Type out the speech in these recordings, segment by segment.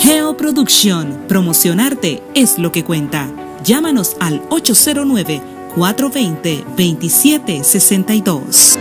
Geoproducción. Promocionarte es lo que cuenta. Llámanos al 809-420-2762.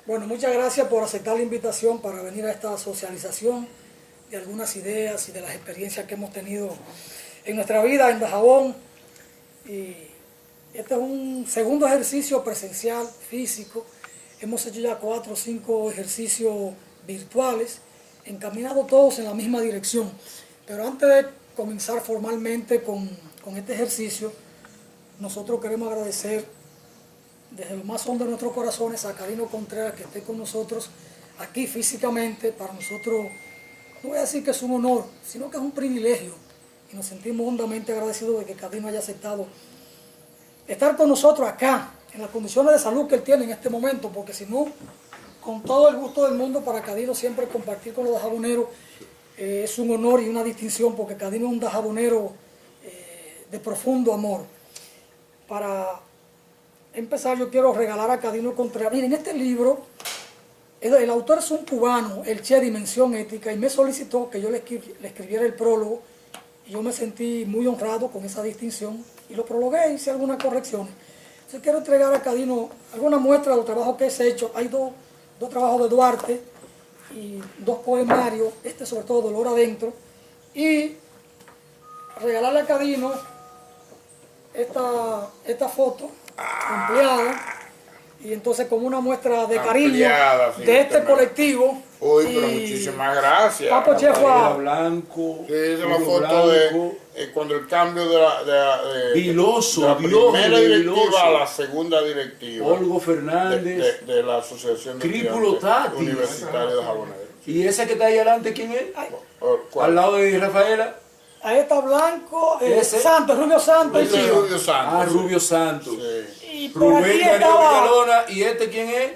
Bueno, muchas gracias por aceptar la invitación para venir a esta socialización de algunas ideas y de las experiencias que hemos tenido en nuestra vida en Dajabón. Y este es un segundo ejercicio presencial, físico. Hemos hecho ya 4 o 5 ejercicios virtuales, encaminados todos en la misma dirección. Pero antes de comenzar formalmente con este ejercicio, nosotros queremos agradecer desde lo más hondo de nuestros corazones a Cadino Contreras, que esté con nosotros aquí físicamente. Para nosotros, no voy a decir que es un honor, sino que es un privilegio, y nos sentimos hondamente agradecidos de que Cadino haya aceptado estar con nosotros acá, en las condiciones de salud que él tiene en este momento, porque si no, con todo el gusto del mundo para Cadino siempre compartir con los dajaboneros es un honor y una distinción, porque Cadino es un dajabonero de profundo amor. Para empezar, yo quiero regalar a Cadino Contreras. Miren, este libro, el autor es un cubano, el Che Dimensión Ética, y me solicitó que yo le escribiera el prólogo, y yo me sentí muy honrado con esa distinción, y lo prologué, hice algunas correcciones. Entonces quiero entregar a Cadino alguna muestra de los trabajos que he hecho. Hay dos trabajos de Duarte y 2 poemarios, este sobre todo Dolor Adentro, y regalarle a Cadino esta foto ampliada, y entonces como una muestra de cariño de este colectivo. Uy, pero muchísimas gracias. Papo Che fue blanco. Sí, esa es la foto de cuando el cambio de la Viloso, primera directiva a la segunda directiva. Olgo Fernández. De la Asociación de Crípulo Tati. Universitaria de Jaboneros. ¿Y esa que está ahí adelante quién es? ¿Cuál? Al lado de Rafaela. Ahí está Blanco, Ese. Santos, Rubio Santos. Ese es Rubio Santos. Ah, Rubio Santos. Sí. Y por aquí Rubén Darío estaba, Villalona. ¿Y este quién es?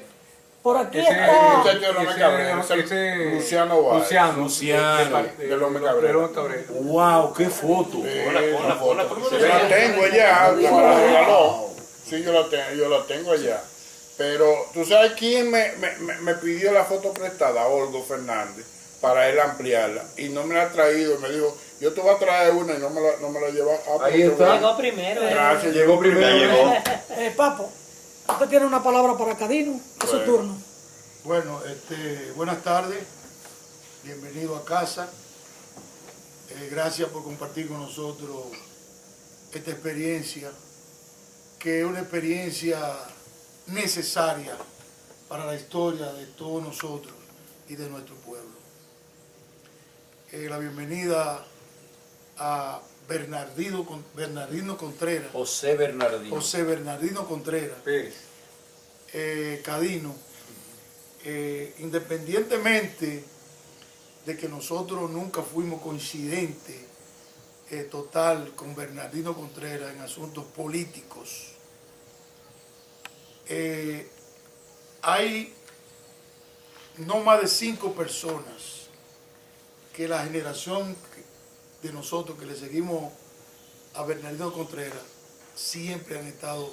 por aquí Ese está, muchacho de Lome Cabrera, ese Luciano Báez. Luciano. De Lome Cabrera. Wow, qué foto. La foto. Yo la tengo allá, me la regaló. Sí, yo la tengo allá. Pero, ¿tú sabes quién me pidió la foto prestada? Olgo Fernández, para él ampliarla. Y no me la ha traído, me dijo, yo te voy a traer una, y no me la lleva. Ahí está. Llegó primero. Gracias, Llegó primero. Papo, usted tiene una palabra para Cadino, es su turno. Bueno, buenas tardes, bienvenido a casa. Gracias por compartir con nosotros esta experiencia, que es una experiencia necesaria para la historia de todos nosotros y de nuestro pueblo. La bienvenida a Bernardino Contreras. José Bernardino Contreras. Cadino. Independientemente de que nosotros nunca fuimos coincidentes total con Bernardino Contreras en asuntos políticos. Hay no más de 5 personas que la generación de nosotros que le seguimos a Bernardino Contreras siempre han estado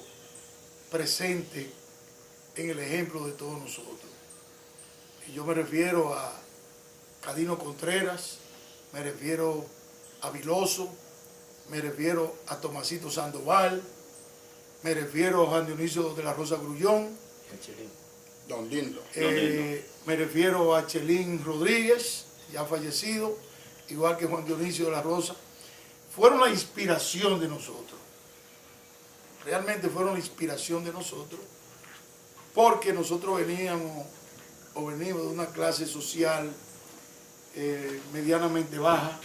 presentes en el ejemplo de todos nosotros. Y yo me refiero a Cadino Contreras, me refiero a Viloso, me refiero a Tomasito Sandoval, me refiero a Juan Dionisio de la Rosa Grullón, Don Lindo. me refiero a Chelín Rodríguez, ya fallecido, igual que Juan Dionisio de la Rosa. Fueron la inspiración de nosotros, realmente fueron la inspiración de nosotros, porque nosotros venimos de una clase social medianamente baja,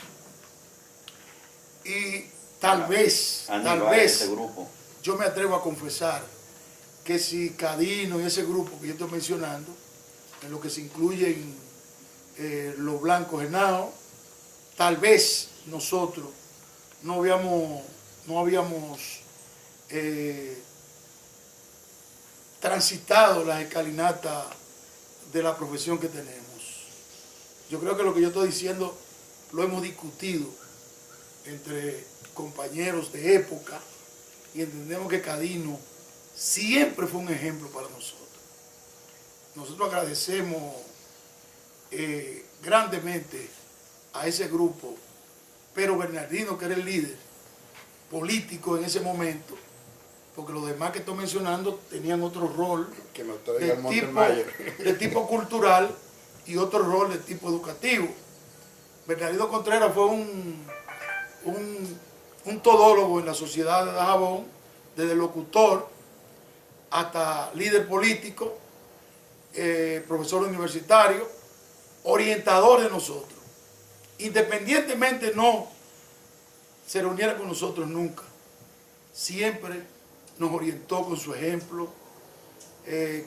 y tal vez, yo me atrevo a confesar que si Cadino y ese grupo que yo estoy mencionando, en lo que se incluyen los blancos enanos, tal vez nosotros no habíamos transitado las escalinatas de la profesión que tenemos. Yo creo que lo que yo estoy diciendo lo hemos discutido entre compañeros de época y entendemos que Cadino siempre fue un ejemplo para nosotros. Nosotros agradecemos grandemente a ese grupo, pero Bernardino, que era el líder político en ese momento, porque los demás que estoy mencionando tenían otro rol de tipo cultural y otro rol de tipo educativo. Bernardino Contreras fue un todólogo en la sociedad de Dajabón, desde locutor hasta líder político, profesor universitario, orientador de nosotros. Independientemente no se reuniera con nosotros nunca, siempre nos orientó con su ejemplo,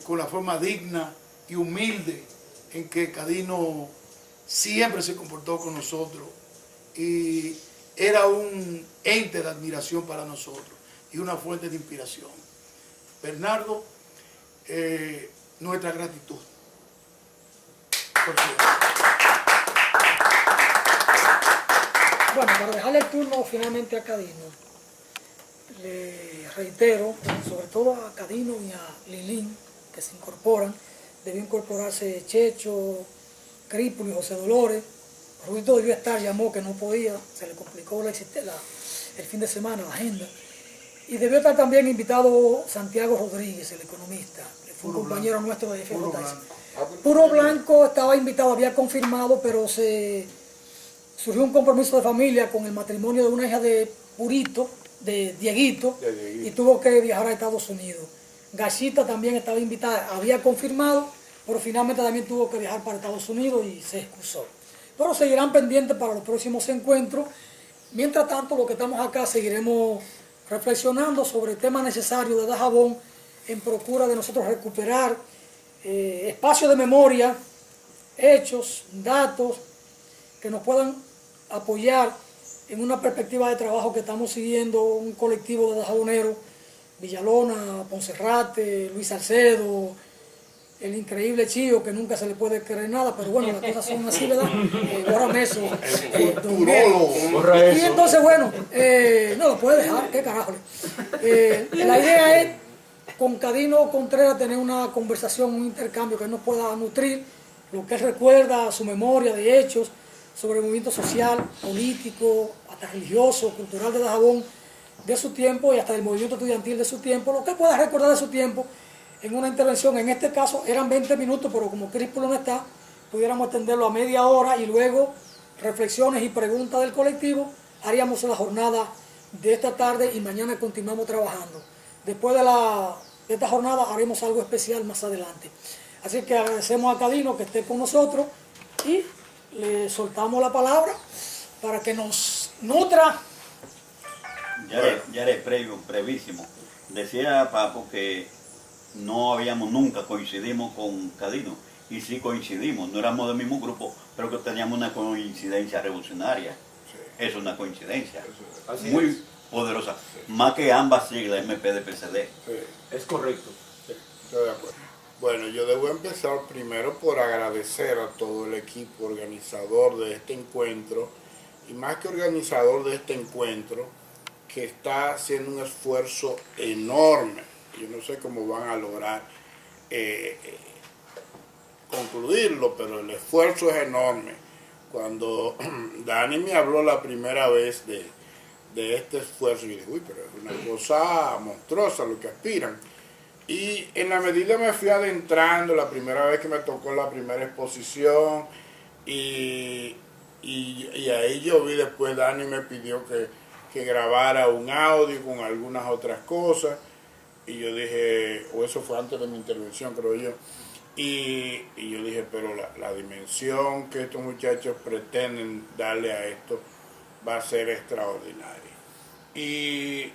con la forma digna y humilde en que Cadino siempre se comportó con nosotros, y era un ente de admiración para nosotros y una fuente de inspiración. Bernardo, nuestra gratitud. Bueno, para dejarle el turno finalmente a Cadino, le reitero, sobre todo a Cadino y a Lilín, que se incorporan, debió incorporarse Checho, Crípulo y José Dolores. Rudito debió estar, llamó que no podía, se le complicó el fin de semana, la agenda. Y debió estar también invitado Santiago Rodríguez, el economista, que fue un compañero nuestro de FJS. Puro Blanco estaba invitado, había confirmado, pero surgió un compromiso de familia con el matrimonio de una hija de Purito, de Dieguito, y tuvo que viajar a Estados Unidos. Gachita también estaba invitada, había confirmado, pero finalmente también tuvo que viajar para Estados Unidos y se excusó. Pero seguirán pendientes para los próximos encuentros. Mientras tanto, los que estamos acá seguiremos reflexionando sobre temas necesarios de Dajabón en procura de nosotros recuperar espacios de memoria, hechos, datos que nos puedan apoyar en una perspectiva de trabajo que estamos siguiendo un colectivo de dajaboneros, Villalona, Poncerrate, Luis Salcedo, el increíble Chío, que nunca se le puede creer nada, pero bueno, las cosas son así, ¿verdad? Bórrame eso. Y entonces, bueno, no lo puede dejar, qué carajo. La idea es, con Cadino Contreras, tener una conversación, un intercambio que nos pueda nutrir lo que él recuerda, su memoria de hechos sobre el movimiento social, político, hasta religioso, cultural de Dajabón de su tiempo y hasta el movimiento estudiantil de su tiempo, lo que pueda recordar de su tiempo en una intervención. En este caso eran 20 minutos, pero como Críspulo no está, pudiéramos extenderlo a media hora y luego reflexiones y preguntas del colectivo. Haríamos la jornada de esta tarde y mañana continuamos trabajando. Después de esta jornada haremos algo especial más adelante. Así que agradecemos a Cadino que esté con nosotros y le soltamos la palabra para que nos nutra. Ya eres brevísimo. Decía Papo que no habíamos nunca coincidimos con Cadino, y sí coincidimos. No éramos del mismo grupo, pero que teníamos una coincidencia revolucionaria. Es una coincidencia Así muy es. poderosa. Más que ambas siglas, MPD, PCD. Sí, Es correcto. estoy de acuerdo. Bueno, yo debo empezar primero por agradecer a todo el equipo organizador de este encuentro, y más que organizador de este encuentro, que está haciendo un esfuerzo enorme. Yo no sé cómo van a lograr concluirlo, pero el esfuerzo es enorme. Cuando Dani me habló la primera vez de este esfuerzo, yo dije, uy, pero es una cosa monstruosa lo que aspiran. Y en la medida me fui adentrando, la primera vez que me tocó la primera exposición, y ahí yo vi después, Dani me pidió que grabara un audio con algunas otras cosas, y yo dije, o eso fue antes de mi intervención, creo yo, y yo dije, pero la dimensión que estos muchachos pretenden darle a esto va a ser extraordinaria. Y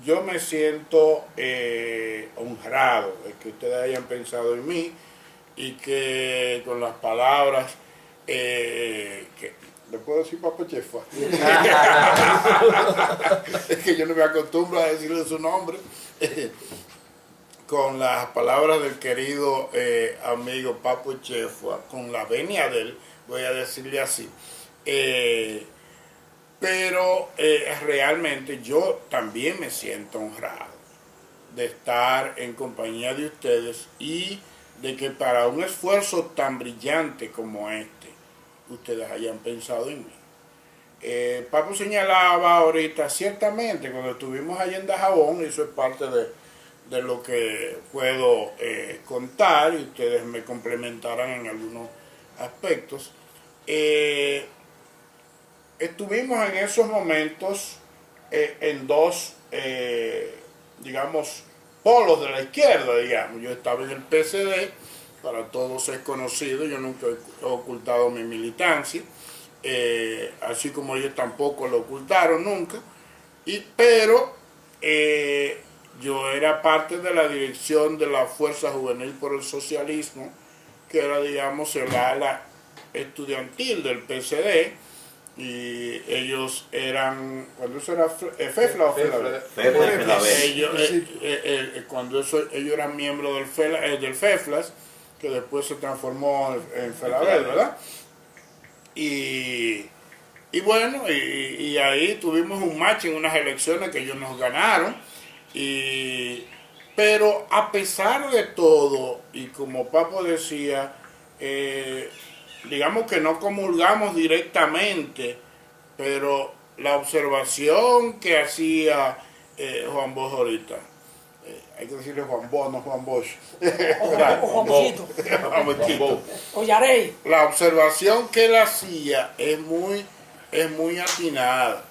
yo me siento honrado de que ustedes hayan pensado en mí, y que con las palabras que ¿le puedo decir Papo Chefa? Es que yo no me acostumbro a decirle su nombre. Con las palabras del querido amigo Papo Chefa, con la venia de él, voy a decirle así. Pero realmente yo también me siento honrado de estar en compañía de ustedes, y de que para un esfuerzo tan brillante como este, ustedes hayan pensado en mí. Papo señalaba ahorita, ciertamente, cuando estuvimos allá en Dajabón, eso es parte de lo que puedo contar, y ustedes me complementarán en algunos aspectos. Estuvimos en esos momentos en dos, digamos, polos de la izquierda, digamos. Yo estaba en el PCD, para todos es conocido, yo nunca he ocultado mi militancia, así como ellos tampoco lo ocultaron nunca, pero yo era parte de la dirección de la Fuerza Juvenil por el Socialismo, que era, digamos, el ala estudiantil del PCD, y ellos eran, cuando eso era FEFLA o FELABEL, cuando ellos eran miembros del FEFLAS, que después se transformó en FELABEL, ¿verdad? Y bueno, y ahí tuvimos un match en unas elecciones que ellos nos ganaron, pero a pesar de todo, y como Papo decía, digamos que no comulgamos directamente, pero la observación que hacía Juan Bosch ahorita, hay que decirle Juan Bosch, no Juan Bosch, O Juan Bochito. Juan Boschito. O Yarey. La observación que él hacía es muy atinada.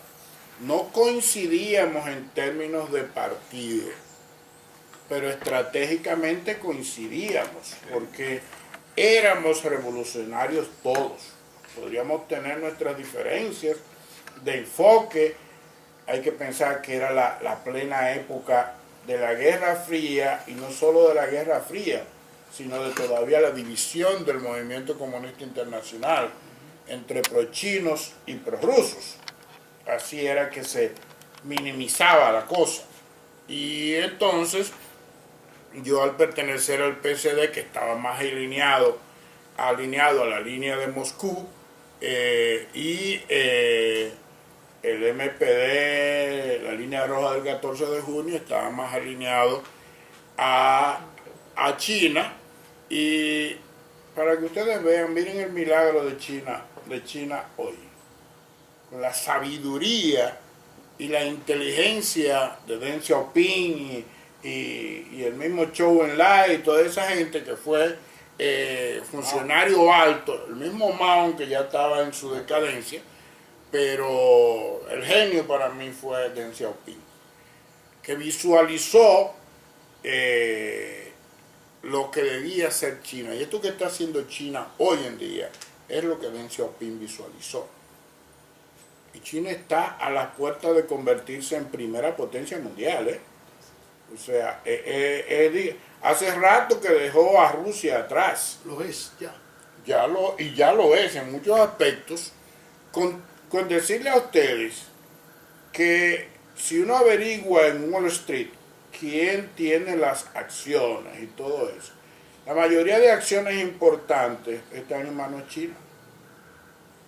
No coincidíamos en términos de partido, pero estratégicamente coincidíamos, porque éramos revolucionarios todos. Podríamos tener nuestras diferencias de enfoque. Hay que pensar que era la plena época de la Guerra Fría, y no solo de la Guerra Fría, sino de todavía la división del movimiento comunista internacional entre prochinos y prorrusos. Así era que se minimizaba la cosa. Y entonces, yo, al pertenecer al PCD, que estaba más alineado a la línea de Moscú, y el MPD, la línea roja del 14 de junio, estaba más alineado a China. Y para que ustedes vean, miren el milagro de China hoy, con la sabiduría y la inteligencia de Deng Xiaoping y el mismo Zhou Enlai y toda esa gente que fue funcionario alto, el mismo Mao, que ya estaba en su decadencia, pero el genio para mí fue Deng Xiaoping, que visualizó lo que debía ser China. Y esto que está haciendo China hoy en día es lo que Deng Xiaoping visualizó. Y China está a las puertas de convertirse en primera potencia mundial, O sea, hace rato que dejó a Rusia atrás. Lo es, ya. Ya lo es en muchos aspectos. Con decirle a ustedes que si uno averigua en Wall Street quién tiene las acciones y todo eso, la mayoría de acciones importantes están en manos chinas.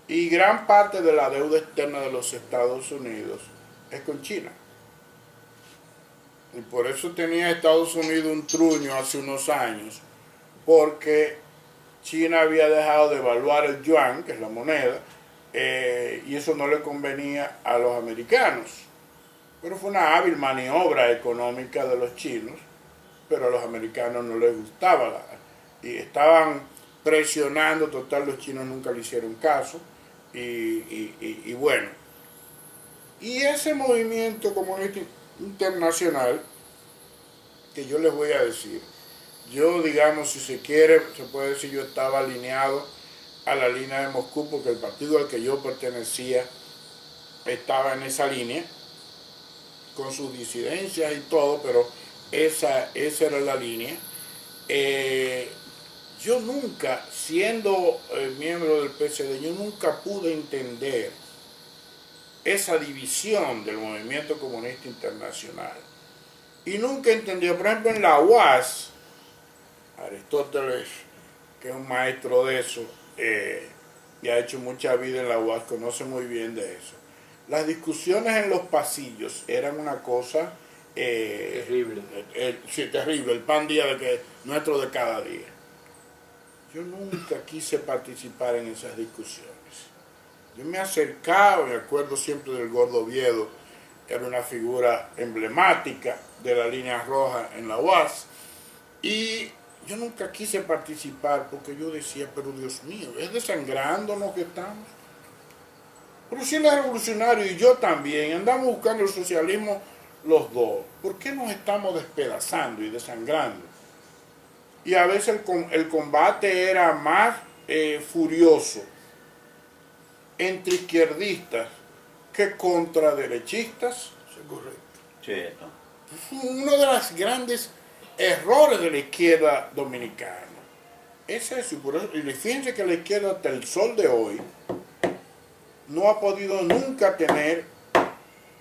Y gran parte de la deuda externa de los Estados Unidos es con China. Y por eso tenía Estados Unidos un truño hace unos años, porque China había dejado de evaluar el yuan, que es la moneda, y eso no le convenía a los americanos. Pero fue una hábil maniobra económica de los chinos, pero a los americanos no les gustaba. Y estaban presionando, total, los chinos nunca le hicieron caso. Y bueno, y ese movimiento comunista internacional, que yo les voy a decir, yo, digamos, si se quiere, se puede decir, yo estaba alineado a la línea de Moscú, porque el partido al que yo pertenecía estaba en esa línea, con sus disidencias y todo, pero esa era la línea. Yo nunca, siendo miembro del PSD, yo nunca pude entender esa división del movimiento comunista internacional. Y nunca entendí, por ejemplo, en la UAS, Aristóteles, que es un maestro de eso, y ha hecho mucha vida en la UAS, conoce muy bien de eso. Las discusiones en los pasillos eran una cosa Terrible. Sí, terrible, el pan día nuestro de cada día. Yo nunca quise participar en esas discusiones. Yo me acercaba, me acuerdo siempre del Gordo Oviedo, era una figura emblemática de la línea roja en la UAS, y yo nunca quise participar porque yo decía, pero Dios mío, ¿es desangrándonos que estamos? Pero si él es revolucionario y yo también, andamos buscando el socialismo los dos, ¿por qué nos estamos despedazando y desangrando? Y a veces el combate era más furioso entre izquierdistas que contra derechistas. Eso es correcto. Cierto. Uno de los grandes errores de la izquierda dominicana es eso. Y fíjense que la izquierda hasta el sol de hoy no ha podido nunca tener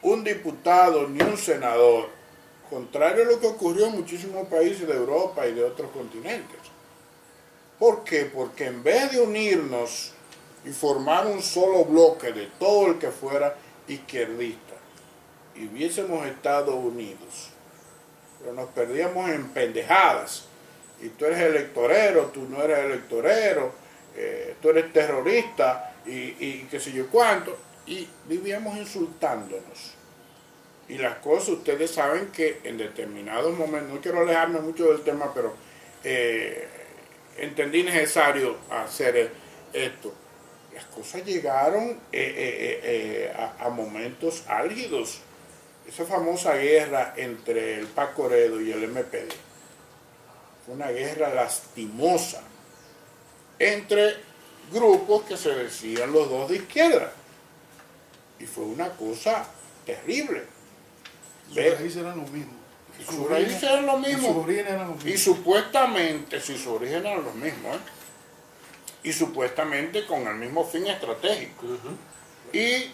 un diputado ni un senador, contrario a lo que ocurrió en muchísimos países de Europa y de otros continentes. ¿Por qué? Porque en vez de unirnos y formar un solo bloque de todo el que fuera izquierdista, y hubiésemos estado unidos, pero nos perdíamos en pendejadas, y tú eres electorero, tú no eres electorero, tú eres terrorista, y qué sé yo cuánto, y vivíamos insultándonos. Y las cosas, ustedes saben que en determinados momentos, no quiero alejarme mucho del tema, pero entendí necesario hacer esto. Las cosas llegaron a momentos álgidos. Esa famosa guerra entre el Paco Oredo y el MPD fue una guerra lastimosa entre grupos que se decían los dos de izquierda. Y fue una cosa terrible. Sus raíces eran los mismos. Sus raíces eran los mismos. Sus orígenes eran los mismos. Y supuestamente, si sus orígenes eran los mismos, y supuestamente con el mismo fin estratégico. Y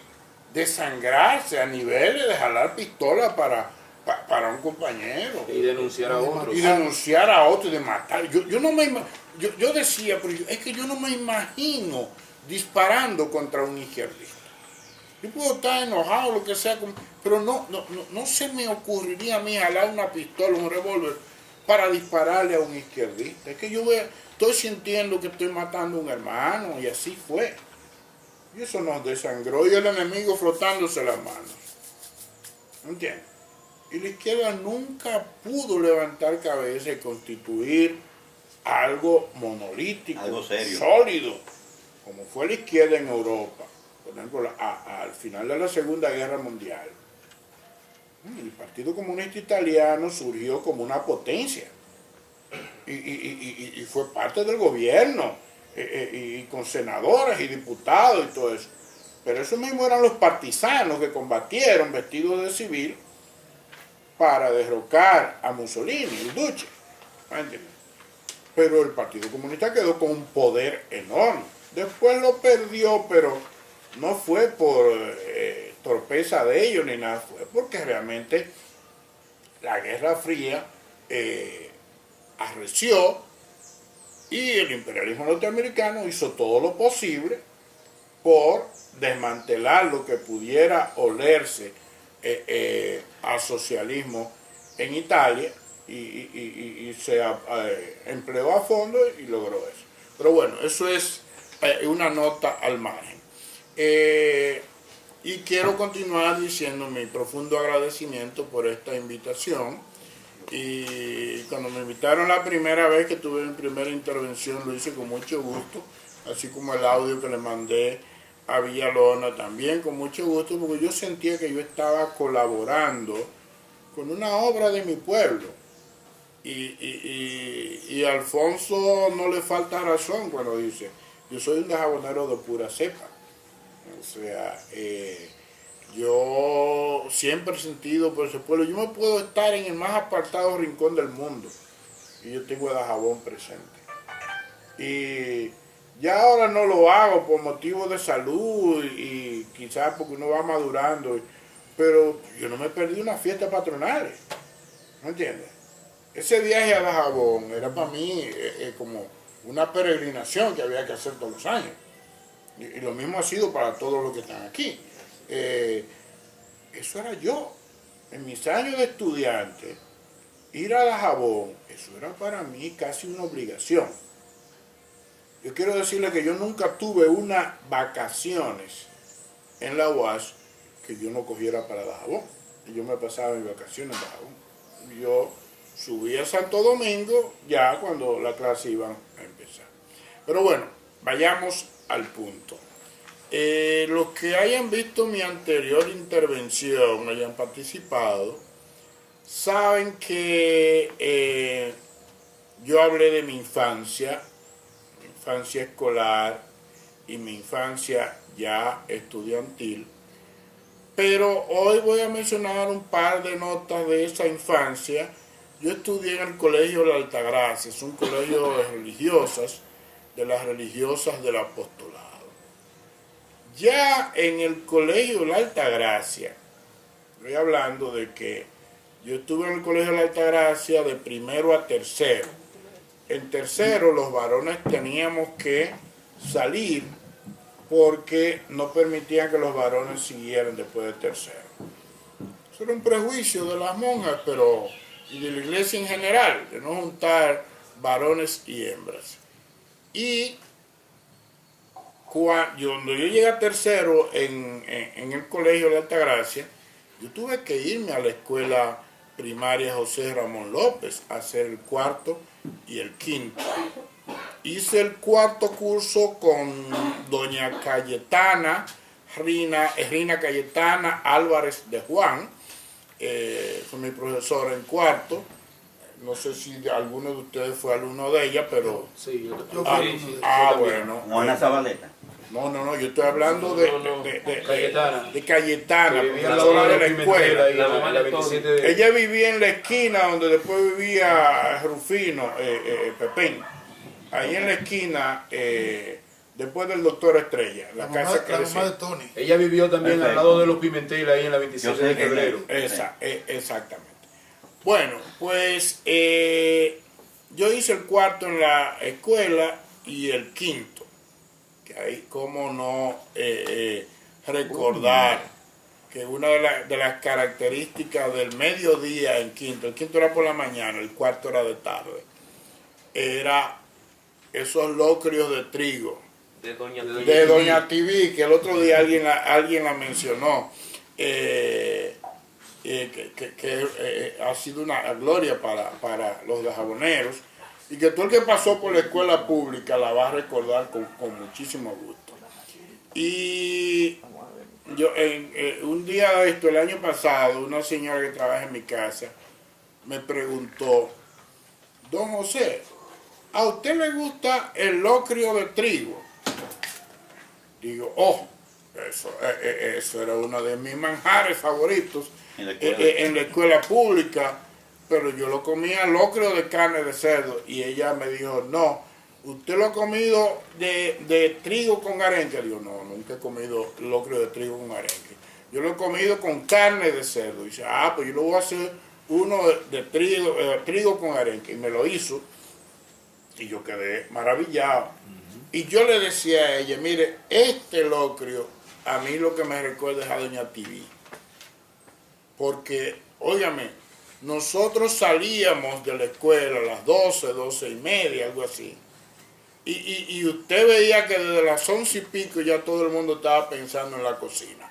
desangrarse a niveles de jalar pistola para un compañero. Y denunciar a otros. Y denunciar a otro y de matar. Yo no me yo decía, pero es que yo no me imagino disparando contra un izquierdista. Yo puedo estar enojado, lo que sea, pero no se me ocurriría a mí jalar una pistola, un revólver, para dispararle a un izquierdista. Es que estoy sintiendo que estoy matando a un hermano, y así fue. Y eso nos desangró, y el enemigo frotándose las manos. ¿Entiendes? Y la izquierda nunca pudo levantar cabeza y constituir algo monolítico, Algo serio, sólido, como fue la izquierda en Europa. Por ejemplo, al final de la Segunda Guerra Mundial, el Partido Comunista Italiano surgió como una potencia y fue parte del gobierno, y con senadores y diputados y todo eso. Pero esos mismos eran los partisanos que combatieron vestidos de civil para derrocar a Mussolini, el Duce. ¿me entiendes? Pero el Partido Comunista quedó con un poder enorme. Después lo perdió, pero no fue por torpeza de ellos ni nada, fue porque realmente la Guerra Fría arreció y el imperialismo norteamericano hizo todo lo posible por desmantelar lo que pudiera olerse al socialismo en Italia y se empleó a fondo y logró eso. Pero bueno, eso es una nota al margen. Y quiero continuar diciendo mi profundo agradecimiento por esta invitación. Y cuando me invitaron la primera vez que tuve mi primera intervención, lo hice con mucho gusto, así como el audio que le mandé a Villalona también con mucho gusto, porque yo sentía que yo estaba colaborando con una obra de mi pueblo. Y a Alfonso no le falta razón cuando dice, yo soy un dajabonero de pura cepa. O sea, yo siempre he sentido por ese pueblo. Yo me puedo estar en el más apartado rincón del mundo y yo tengo a Dajabón presente. Y ya ahora no lo hago por motivos de salud y quizás porque uno va madurando, pero yo no me perdí unas fiestas patronales, ¿me entiendes? Ese viaje a Dajabón era para mí como una peregrinación que había que hacer todos los años. Y lo mismo ha sido para todos los que están aquí. Eso era yo. En mis años de estudiante, ir a Dajabón, eso era para mí casi una obligación. Yo quiero decirle que yo nunca tuve unas vacaciones en la UAS que yo no cogiera para Dajabón. Y yo me pasaba mis vacaciones en Dajabón. Yo subí a Santo Domingo ya cuando la clase iban a empezar. Pero bueno, vayamos al punto. Los que hayan visto mi anterior intervención, hayan participado, saben que yo hablé de mi infancia escolar y mi infancia ya estudiantil, pero hoy voy a mencionar un par de notas de esa infancia. Yo estudié en el Colegio La Altagracia, es un colegio de religiosas, de las religiosas del apostolado. Ya en el Colegio La Altagracia, estoy hablando de que yo estuve en el Colegio La Altagracia de primero a tercero. En tercero los varones teníamos que salir porque no permitían que los varones siguieran después de tercero. Eso era un prejuicio de las monjas, pero y de la iglesia en general, de no juntar varones y hembras. Y cuando yo llegué a tercero en el Colegio de Altagracia, yo tuve que irme a la escuela primaria José Ramón López a hacer el cuarto y el quinto. Hice el cuarto curso con doña Cayetana, Rina Cayetana Álvarez de Juan, fue mi profesora en cuarto. No sé si alguno de ustedes fue alumno de ella, pero... Sí, yo fui alumno de ella. Bueno. Juana Zabaleta. No, yo estoy hablando de Cayetana. de Cayetana, Que vivía profesora de la escuela. La mamá de 27 de... Ella vivía en la esquina donde después vivía Rufino, Pepín. Ahí en la esquina, después del doctor Estrella, la casa que la decía. mamá de Tony. Ella vivió también Perfecto. al lado de los Pimentel, ahí en la 27 Yo sé de que febrero. Exactamente. Bueno, pues yo hice el cuarto en la escuela y el quinto. Que ahí, cómo no recordar que una de las características del mediodía en quinto, el quinto era por la mañana, el cuarto era de tarde, era esos locrios de trigo De Doña Tibi, que el otro día alguien la mencionó, que ha sido una gloria para los dajaboneros, y que todo el que pasó por la escuela pública la va a recordar con muchísimo gusto. Y yo un día de esto, el año pasado, una señora que trabaja en mi casa me preguntó: don José, ¿a usted le gusta el locrio de trigo? Digo, eso era uno de mis manjares favoritos en la escuela pública, pero yo lo comía locrio de carne de cerdo. Y ella me dijo, no, ¿usted lo ha comido de trigo con arenque? Digo, no, nunca he comido locrio de trigo con arenque. Yo lo he comido con carne de cerdo. Y dice, pues yo lo voy a hacer uno de trigo con arenque. Y me lo hizo. Y yo quedé maravillado. Y yo le decía a ella, mire, este locrio, a mí lo que me recuerda es a Doña Tibí. Porque, óigame, nosotros salíamos de la escuela a las 12, 12:30, algo así. Y usted veía que desde las 11 y pico ya todo el mundo estaba pensando en la cocina.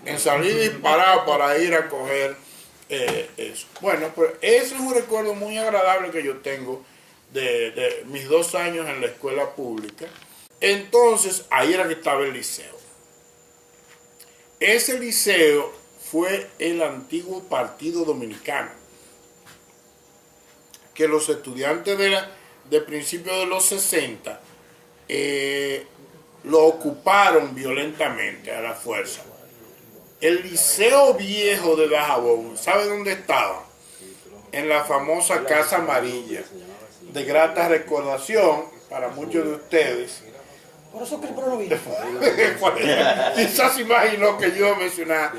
En salir disparado para ir a coger eso. Bueno, pues ese es un recuerdo muy agradable que yo tengo de mis 2 años en la escuela pública. Entonces, ahí era que estaba el liceo. Ese liceo fue el antiguo Partido Dominicano, que los estudiantes de principios de los 60 lo ocuparon violentamente a la fuerza. El Liceo Viejo de Dajabón, ¿sabe dónde estaba? En la famosa Casa Amarilla, de grata recordación para muchos de ustedes. Por eso que el pueblo vino. Quizás imaginó que yo mencionara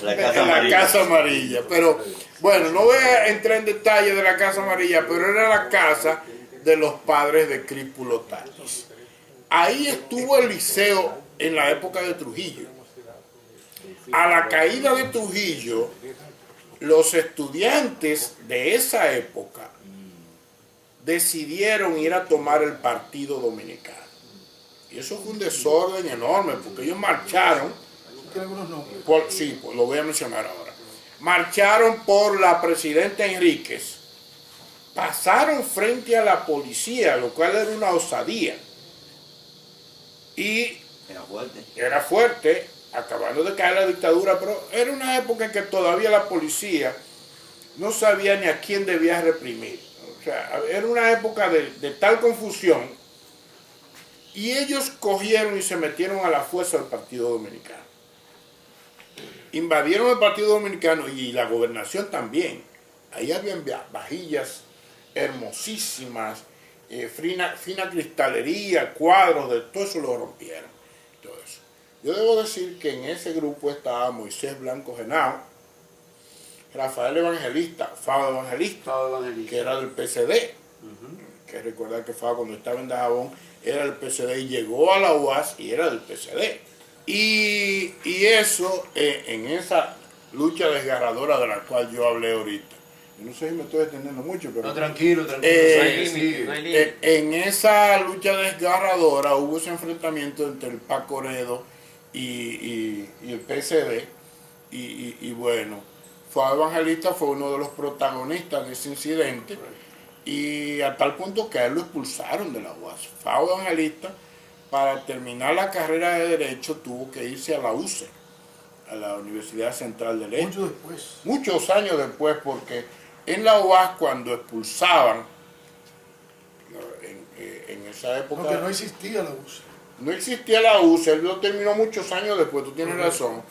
la Casa Amarilla. Pero bueno, no voy a entrar en detalle de la Casa Amarilla, pero era la casa de los padres de Críspulo Tatis. Ahí estuvo el liceo en la época de Trujillo. A la caída de Trujillo, los estudiantes de esa época decidieron ir a tomar el Partido Dominicano. Y eso fue un desorden enorme, porque ellos marcharon, sí, pues lo voy a mencionar ahora, marcharon por la Presidenta Enríquez, pasaron frente a la policía, lo cual era una osadía, y era fuerte, acabando de caer la dictadura, pero era una época en que todavía la policía no sabía ni a quién debía reprimir. O sea, era una época de tal confusión, y ellos cogieron y se metieron a la fuerza del Partido Dominicano. Invadieron el Partido Dominicano y la gobernación también. Ahí habían vajillas hermosísimas, fina cristalería, cuadros, de todo eso lo rompieron. Todo eso. Yo debo decir que en ese grupo estaba Moisés Blanco Genao, Rafael Evangelista, Fado Evangelista, que era del PCD, que recordar que Fado cuando estaba en Dajabón era del PCD y llegó a la UAS y era del PCD. Y eso en esa lucha desgarradora de la cual yo hablé ahorita. Yo no sé si me estoy extendiendo mucho, pero... No, tranquilo. En esa lucha desgarradora hubo ese enfrentamiento entre el Paco Oredo y el PCD. Y bueno, Fado Evangelista fue uno de los protagonistas de ese incidente. Y a tal punto que a él lo expulsaron de la UAS. Fado Evangelista, para terminar la carrera de Derecho, tuvo que irse a la UCE, a la Universidad Central del Este. Mucho después. Muchos años después, porque en la UAS cuando expulsaban, en esa época... Porque no existía la UCE. No existía la UCE, él lo terminó muchos años después, tú tienes razón,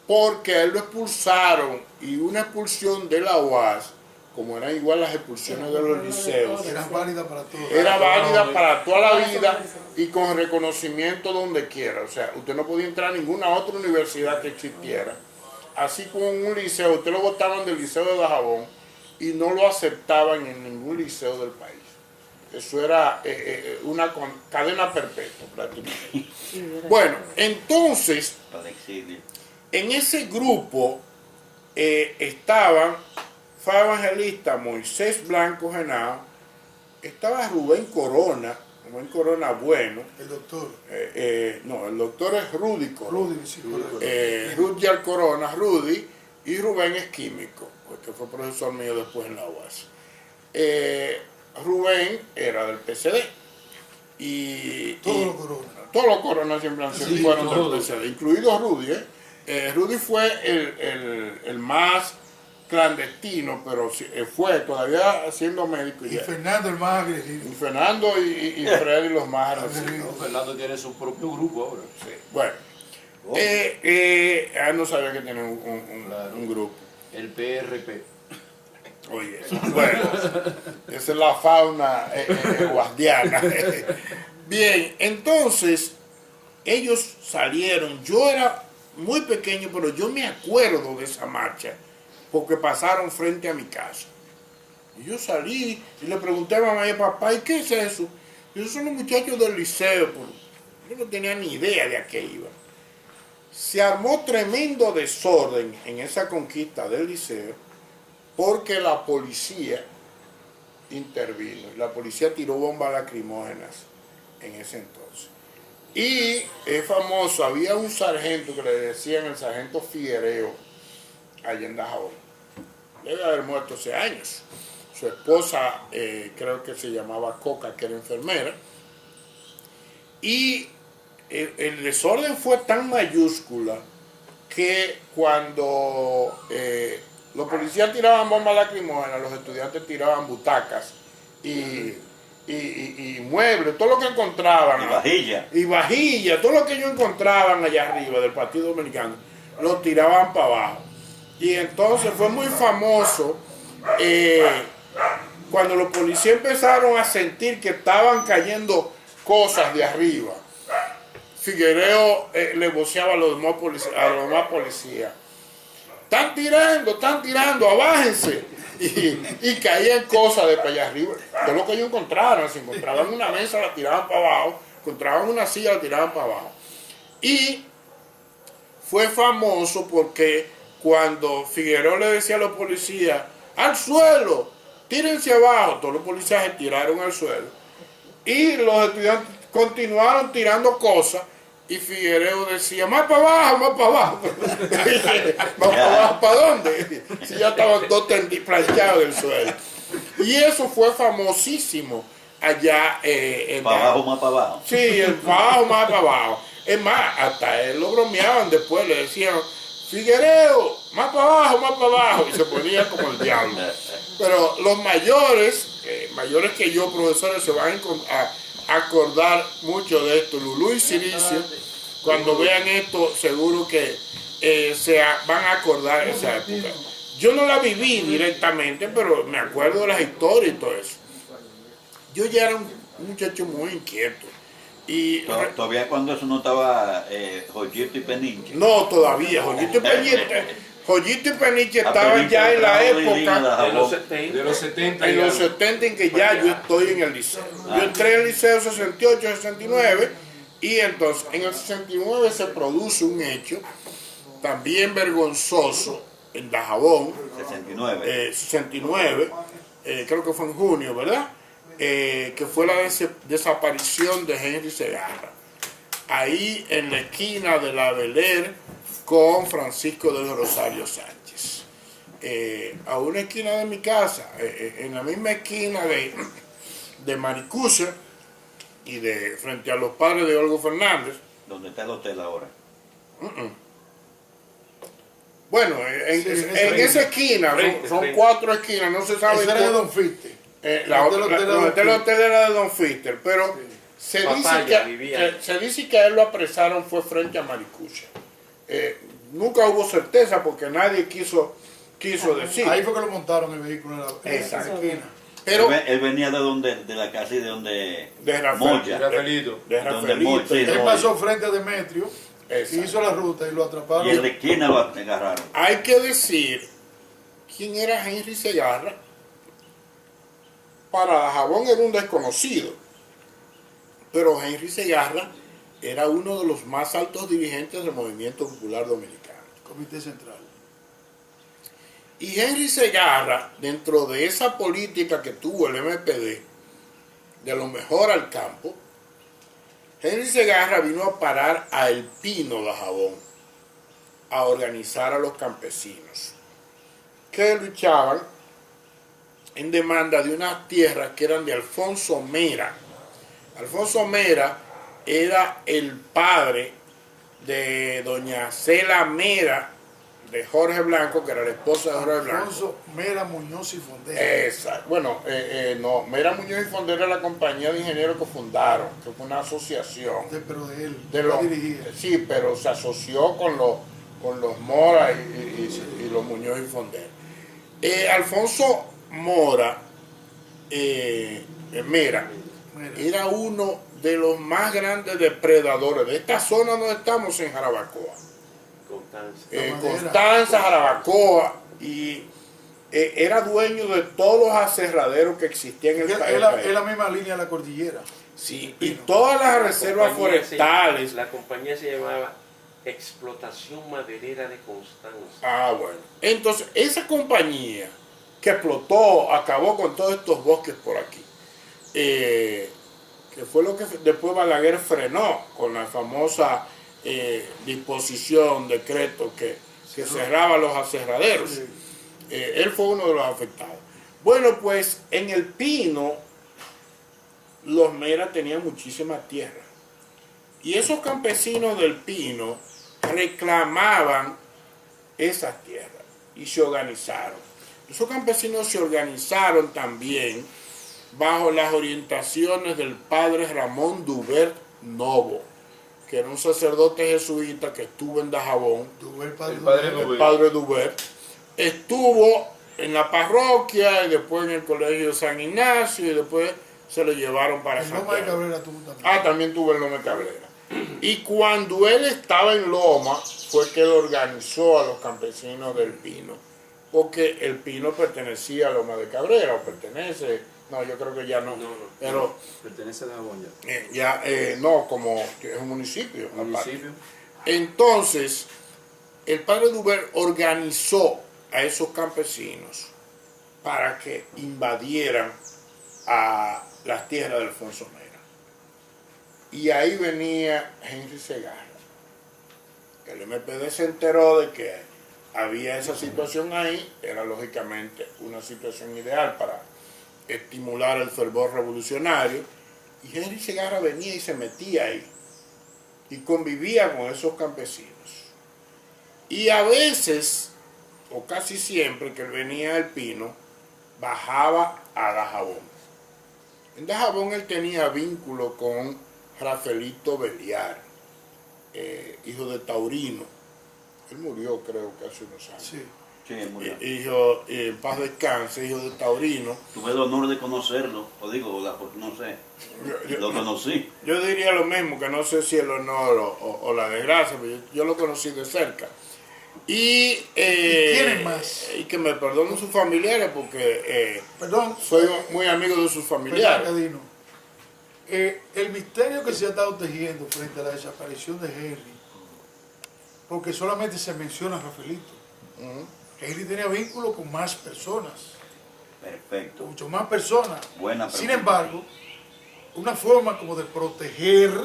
porque a él lo expulsaron y una expulsión de la UAS, como eran igual las expulsiones de los liceos, Era válida para todos. era válida para toda la vida y con reconocimiento donde quiera. O sea, usted no podía entrar a ninguna otra universidad que existiera. Así como en un liceo, usted lo votaban del liceo de Dajabón y no lo aceptaban en ningún liceo del país. Eso era una cadena perpetua prácticamente. Bueno, entonces, en ese grupo estaban Fado Evangelista, Moisés Blanco Genao, estaba Rubén Corona bueno. El doctor. No, el doctor es Rudy Corona. Rudy, sí, correcto. Rudyard Corona, Rudy, y Rubén es químico, porque fue profesor mío después en la UAS. Rubén era del PCD. Todos los Corona siempre fueron del PCD, incluido Rudy. Rudy fue el más clandestino, pero fue todavía siendo médico. Y Fernando el más agresivo. Y Fernando y Freddy los más agresivos. Fernando tiene su propio grupo ahora. Sí. Bueno, no sabía que tenía un grupo. El PRP. Oye, bueno, esa es la fauna guardiana. Bien, entonces, ellos salieron, yo era muy pequeño, pero yo me acuerdo de esa marcha, porque pasaron frente a mi casa. Y yo salí y le pregunté a mamá y a papá, ¿y qué es eso? Y esos son los muchachos del liceo, pues, yo no tenía ni idea de a qué iba. Se armó tremendo desorden en esa conquista del liceo, porque la policía intervino. La policía tiró bombas lacrimógenas en ese entonces. Y es famoso, había un sargento que le decían el sargento Figuereo, allá en Dajabón. Debe haber muerto hace años. Su esposa, creo que se llamaba Coca, que era enfermera. Y el desorden fue tan mayúscula que cuando los policías tiraban bombas lacrimógenas, los estudiantes tiraban butacas y muebles, todo lo que encontraban. Y vajilla, todo lo que ellos encontraban allá arriba del Partido Dominicano, lo tiraban para abajo. Y entonces fue muy famoso cuando los policías empezaron a sentir que estaban cayendo cosas de arriba. Figuereo le voceaba a los demás policías. Están tirando, abájense. Y caían cosas de para allá arriba. Todo lo que ellos encontraron, si encontraban una mesa la tiraban para abajo, encontraban una silla la tiraban para abajo. Y fue famoso porque cuando Figuereo le decía a los policías, al suelo, tírense abajo, todos los policías se tiraron al suelo. Y los estudiantes continuaron tirando cosas. Y Figuereo decía, más para abajo, más para abajo. ¿Más para abajo para dónde? Si ya estaban todos planchados del suelo. Y eso fue famosísimo allá en... ¿Para abajo, más para abajo? Sí, el para abajo, más para abajo. Es más, hasta él lo bromeaban después, le decían, Figuereo, más para abajo, más para abajo. Y se ponía como el diablo. Pero los mayores que yo, profesores, se van a acordar mucho de esto. Lulú y Ciricio, cuando vean esto, seguro que se van a acordar de esa época. Yo no la viví directamente, pero me acuerdo de las historias y todo eso. Yo ya era un muchacho muy inquieto. Y todavía cuando eso no estaba Joyito y Peniche. no, todavía, Joyito y Peniche estaban ya en la época de los 70. en los 70 en que ya yo estoy en el liceo. Yo entré en el liceo 68, 69 y entonces en el 69 se produce un hecho también vergonzoso en Dajabón. 69, creo que fue en junio, ¿verdad? Que fue la desaparición de Henry Segarra. Ahí en la esquina de la Beler con Francisco del Rosario Sánchez. A una esquina de mi casa, en la misma esquina de Maricusa y de frente a los padres de Olgo Fernández. ¿Dónde está el hotel ahora? Bueno, en esa esquina, son 4 esquinas, no se sabe. Esa era de Don Fister. El hotel era de Don Fister, pero se dice que a él lo apresaron fue frente a Maricucha. Nunca hubo certeza porque nadie quiso decir. Ahí fue que lo montaron el vehículo en esa esquina. Pero él venía de la casa y de donde Moya. Rafaelito. Él pasó frente a Demetrio, hizo la ruta y lo atraparon. Y en la esquina lo agarraron. Hay que decir quién era Henry Segarra. Para Dajabón era un desconocido, pero Henry Segarra era uno de los más altos dirigentes del Movimiento Popular Dominicano. Comité Central. Y Henry Segarra, dentro de esa política que tuvo el MPD, de lo mejor al campo, Henry Segarra vino a parar a El Pino Dajabón, a organizar a los campesinos, que luchaban en demanda de unas tierras que eran de Alfonso Mera. Alfonso Mera era el padre de doña Cela Mera, de Jorge Blanco, que era la esposa de Jorge Blanco. Alfonso Mera Muñoz y Fondera. Exacto. Bueno, no, Mera Muñoz y Fondera era la compañía de ingenieros que fundaron, que fue una asociación. Pero de él, dirigía. Sí, pero se asoció con los Mora y los Muñoz y Fondera. Alfonso Mora, Mera, era uno de los más grandes depredadores de esta zona donde estamos en Jarabacoa. Constanza, Jarabacoa, y era dueño de todos los aserraderos que existían en el país. Es la misma línea de la cordillera. Sí, y todas las reservas forestales. La compañía se llamaba Explotación Maderera de Constanza. Ah, bueno. Entonces, esa compañía que explotó, acabó con todos estos bosques por aquí, que fue lo que después Balaguer frenó con la famosa disposición, decreto que cerraba los aserraderos. Sí. Él fue uno de los afectados. Bueno, pues en el Pino, los Mera tenían muchísima tierra. Y esos campesinos del Pino reclamaban esas tierras y se organizaron. Esos campesinos se organizaron también bajo las orientaciones del padre Ramón Dubert Novo, que era un sacerdote jesuita que estuvo en Dajabón. El padre Dubert estuvo en la parroquia y después en el colegio de San Ignacio y después se lo llevaron para Santiago. Loma de Cabrera tuvo también. Ah, también tuvo el Loma de Cabrera. Y cuando él estaba en Loma, fue que él organizó a los campesinos del Pino, porque el Pino pertenecía a Loma de Cabrera, o pertenece, no, yo creo que ya no, pero pertenece a Dajabón ya. no, como que es un municipio. ¿Municipio? Entonces, el padre Dubert organizó a esos campesinos para que invadieran a las tierras de Alfonso Mera. Y ahí venía Henry Segarra. El MPD se enteró de que había esa situación ahí, era lógicamente una situación ideal para estimular el fervor revolucionario, y Henry Segarra venía y se metía ahí, y convivía con esos campesinos. Y a veces, o casi siempre que él venía al Pino, bajaba a Dajabón. En Dajabón él tenía vínculo con Rafaelito Beliar, hijo de Taurino. Él murió, creo que hace unos años. Sí. Sí, murió. Hijo, en paz descanse, hijo de Taurino. Tuve el honor de conocerlo, o digo, no sé, lo conocí. Yo diría lo mismo, que no sé si el honor o la desgracia, pero yo lo conocí de cerca. ¿Y quiénes más? Y que me perdonen sus familiares, porque Perdón. soy muy amigo de sus familiares. Cadino. El misterio que se ha estado tejiendo frente a la desaparición de Henry, porque solamente se menciona a Rafaelito. Henry tenía vínculo con más personas. Perfecto. Mucho más personas. Buena Sin pregunta. embargo, una forma como de proteger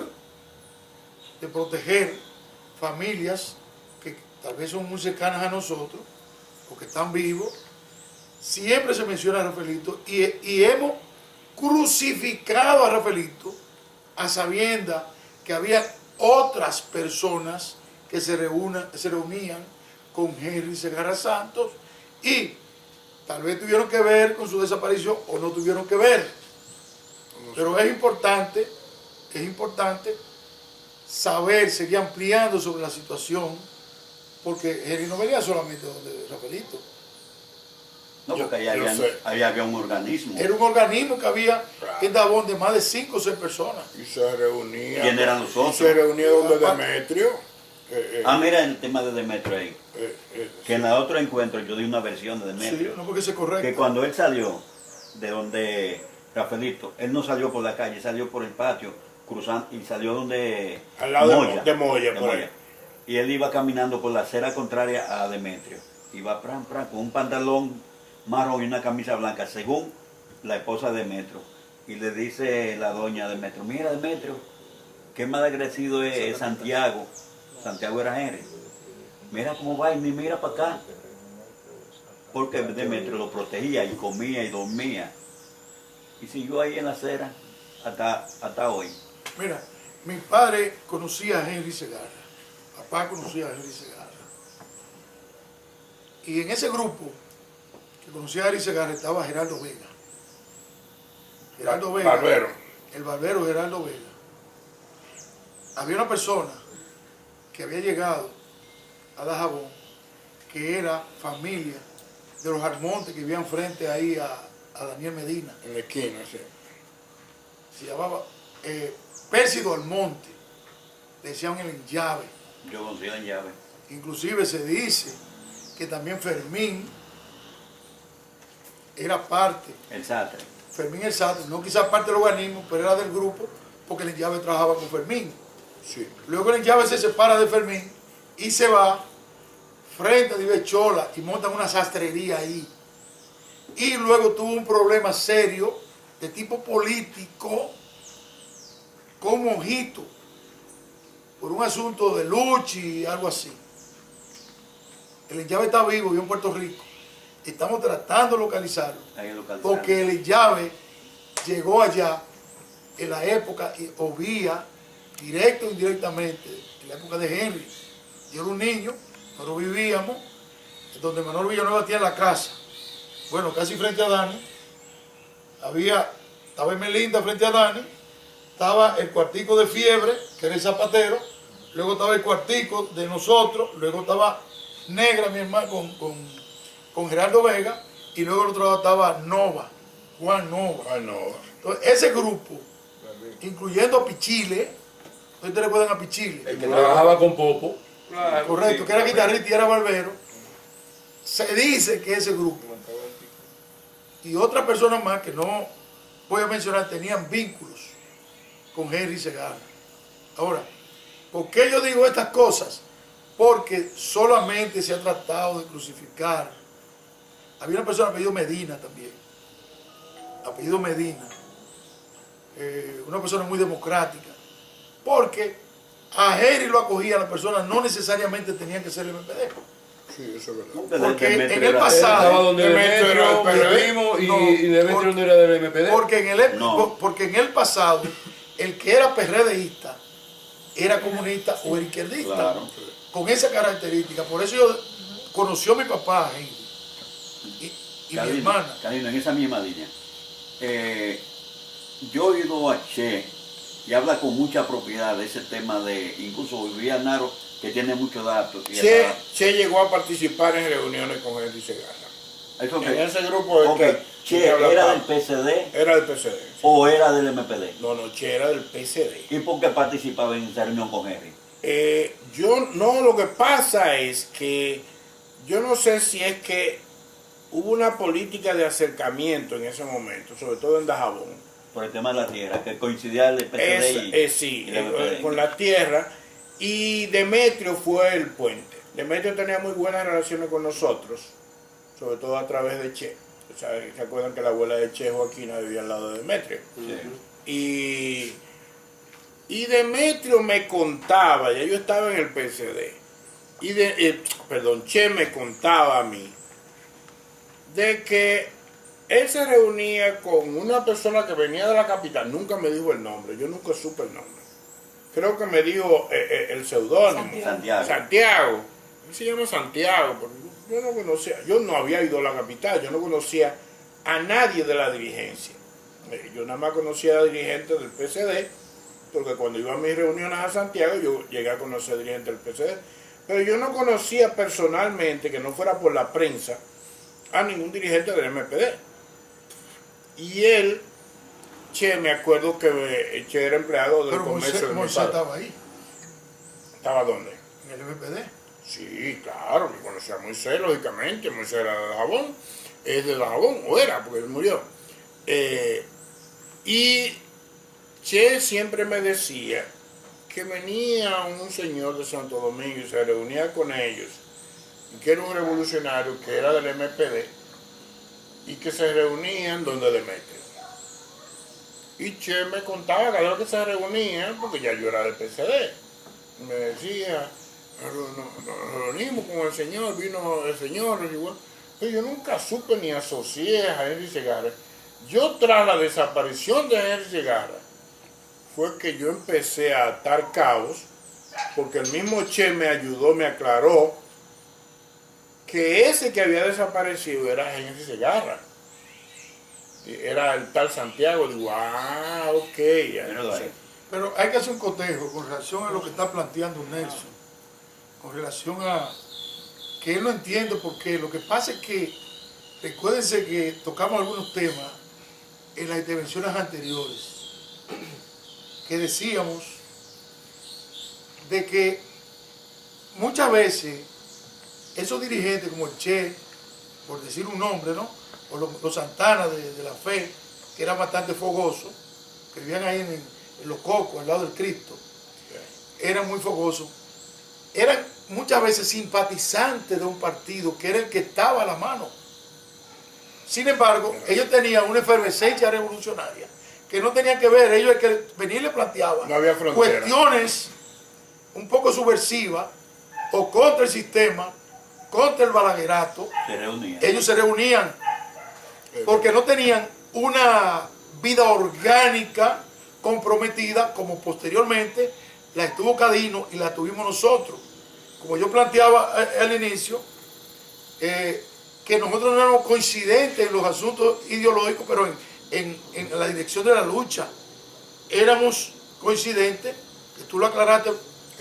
familias que tal vez son muy cercanas a nosotros, o que están vivos, siempre se menciona a Rafaelito y hemos crucificado a Rafaelito a sabiendas que había otras personas que se reunían con Henry Segarra Santos y tal vez tuvieron que ver con su desaparición o no tuvieron que ver. Pero es importante saber, seguir ampliando sobre la situación, porque Henry no venía solamente donde Rafaelito. No, porque ahí había un organismo. Era un organismo que había en Dajabón de más de 5 o 6 personas. Y se reunía. ¿Quién eran los otros? Y se reunía donde Demetrio. Mira el tema de Demetrio ahí. Que en el otro encuentro yo di una versión de Demetrio. Sí, no porque se correcta. Que cuando él salió de donde Rafaelito, él no salió por la calle, salió por el patio, cruzando, y salió donde al lado de Moya, por ahí. Y él iba caminando por la acera contraria a Demetrio. Iba con un pantalón marrón y una camisa blanca, según la esposa de Demetrio. Y le dice la doña de Demetrio: mira, Demetrio, qué mal agresivo es Santiago. Santiago era Henry. Mira cómo va y ni mira para acá. Porque Demetrio lo protegía y comía y dormía. Y siguió ahí en la acera hasta hoy. Mira, mi padre conocía a Henry Segarra. Papá conocía a Henry Segarra. Y en ese grupo que conocía a Henry Segarra estaba Geraldo Vega. Geraldo Vega. Barbero. El barbero Geraldo Vega. Había una persona que había llegado a Dajabón que era familia de los Almontes que vivían frente ahí a Daniel Medina. En la esquina, sí. Se llamaba Pérsido Almonte, le decían el llave. Yo consigo en llave. Inclusive se dice que también Fermín era parte, El Sastre. Fermín el Sastre, no quizás parte del organismo, pero era del grupo, porque el llave trabajaba con Fermín. Sí. Luego el llave se separa de Fermín y se va frente a Divechola y montan una sastrería ahí. Y luego tuvo un problema serio de tipo político con Mojito por un asunto de lucha y algo así. El llave está vivo, vive en Puerto Rico. Estamos tratando de localizarlo. Ahí localizado. Porque el llave llegó allá en la época, o vía, directo o indirectamente, en la época de Henry. Yo era un niño, nosotros vivíamos donde Manuel Villanueva tenía la casa. Bueno, casi frente a Dani. Estaba Melinda frente a Dani. Estaba el cuartico de Fiebre, que era el zapatero. Luego estaba el cuartico de nosotros. Luego estaba Negra, mi hermano, con Gerardo Vega. Y luego el otro lado estaba Nova, Juan Nova. Ah, no. Entonces, ese grupo, incluyendo a Pichile, ustedes le pueden a Pichile. El que trabajaba con Popo. Claro, Correcto, sí, que era claro. guitarrista y era barbero. Se dice que ese grupo y otras personas más que no voy a mencionar tenían vínculos con Henry Segarra. Ahora, ¿por qué yo digo estas cosas? Porque solamente se ha tratado de crucificar. Había una persona apellido Medina también. Apellido Medina. Una persona muy democrática. Porque a Henry lo acogía las personas, no necesariamente tenían que ser el MPD. Sí, eso es verdad. Porque en el Estaba pasado, donde Demetrio Demetrio, era del PRD. vivimos, No, y Demetrio no era del MPD. porque en el pasado, el que era PRDista era comunista o era izquierdista. Claro. Con esa característica. Por eso yo conoció a mi papá, Henry, y mi hermana. Carino, en esa misma línea. Yo he oído a Che y habla con mucha propiedad de ese tema de, incluso vivía Naro, que tiene muchos datos. Y Che llegó a participar en reuniones con Henry Segarra. eso En que, ese grupo ok, Che que habla era Pablo. del PCD Era del PCD. o era del MPD. No, Che era del PCD. ¿Y por qué participaba en esa reunión con Henry? Lo que pasa es que yo no sé si es que hubo una política de acercamiento en ese momento, sobre todo en Dajabón. Por el tema de la tierra, que coincidía el PCD y el MPD. Con la tierra. Y Demetrio fue el puente. Demetrio tenía muy buenas relaciones con nosotros, sobre todo a través de Che. ¿Se acuerdan que la abuela de Che, Joaquina, vivía al lado de Demetrio? Sí. Y Demetrio me contaba, ya yo estaba en el PCD, Che me contaba a mí de que él se reunía con una persona que venía de la capital, nunca me dijo el nombre, yo nunca supe el nombre. Creo que me dijo el seudónimo. Santiago. Él se llama Santiago, pero yo no conocía, yo no había ido a la capital, yo no conocía a nadie de la dirigencia. Yo nada más conocía a dirigentes del PCD, porque cuando iba a mis reuniones a Santiago, yo llegué a conocer dirigentes del PCD. Pero yo no conocía personalmente, que no fuera por la prensa, a ningún dirigente del MPD. Y él, Che, me acuerdo que Che era empleado del Pero comercio de mi Moisés padre. estaba ahí, ¿Estaba dónde? en el MPD. Sí, claro, me conocía a Moisés, lógicamente. Moisés era de Dajabón, es de Dajabón, o era, porque él murió. Y Che siempre me decía que venía un señor de Santo Domingo y se reunía con ellos, y que era un revolucionario, que era del MPD, y que se reunían donde Demetrio. Y Che me contaba cada vez que se reunían, porque ya yo era del PCD, me decía, nos reunimos con el señor, vino el señor, igual. Pero yo nunca supe ni asocié a Henry Segarra. Yo tras la desaparición de Henry Segarra, fue que yo empecé a atar cabos, porque el mismo Che me ayudó, me aclaró que ese que había desaparecido era Henry Segarra. Era el tal Santiago. Digo, ok. Pero hay que hacer un cotejo con relación a lo que está planteando Nelson, con relación a que él no entiende por qué. Lo que pasa es que recuérdense que tocamos algunos temas en las intervenciones anteriores, que decíamos de que muchas veces esos dirigentes como el Che, por decir un nombre, ¿no? O los Santana de la Fe, que eran bastante fogosos, que vivían ahí en Los Cocos, al lado del Cristo, eran muy fogosos, eran muchas veces simpatizantes de un partido que era el que estaba a la mano. Sin embargo, ellos tenían una efervescencia revolucionaria que no tenían que ver, ellos el que venía y le planteaban No había frontera. cuestiones un poco subversivas o contra el sistema, contra el balaguerato. Se reunían. Ellos se reunían porque no tenían una vida orgánica comprometida como posteriormente la estuvo Cadino y la tuvimos nosotros. Como yo planteaba al inicio, que nosotros no éramos coincidentes en los asuntos ideológicos, pero en la dirección de la lucha éramos coincidentes, que tú lo aclaraste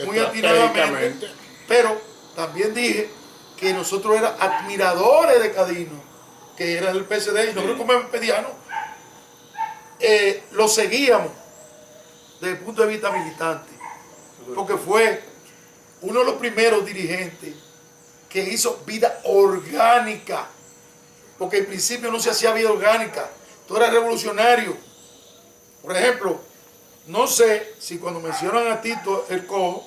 muy atinadamente, pero también dije que nosotros éramos admiradores de Cadino, que era del PSD, y nosotros como empedianos lo seguíamos desde el punto de vista militante, porque fue uno de los primeros dirigentes que hizo vida orgánica, porque en principio no se hacía vida orgánica, tú eras revolucionario. Por ejemplo, no sé si cuando mencionan a Tito el Cojo,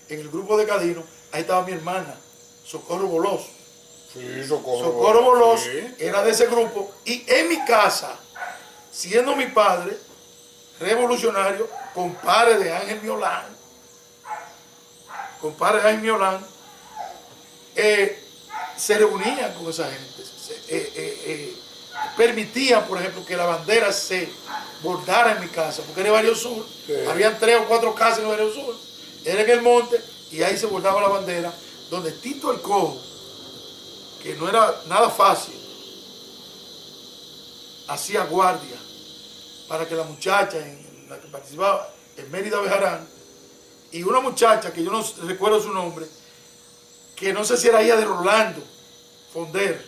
en el grupo de Cadino, ahí estaba mi hermana, Socorro Bolós. Sí, Socorro. Socorro Bolós Sí. era de ese grupo, y en mi casa, siendo mi padre revolucionario, compadre de Ángel Miolán, se reunían con esa gente, permitían, por ejemplo, que la bandera se bordara en mi casa, porque era de Barrio Sur, habían 3 o 4 casas en Barrio Sur, era en el monte, y ahí se bordaba la bandera, donde Tito el Cojo, que no era nada fácil, hacía guardia para que la muchacha en la que participaba, en Mérida Bejarán, y una muchacha que yo no recuerdo su nombre, que no sé si era hija de Rolando Fonder,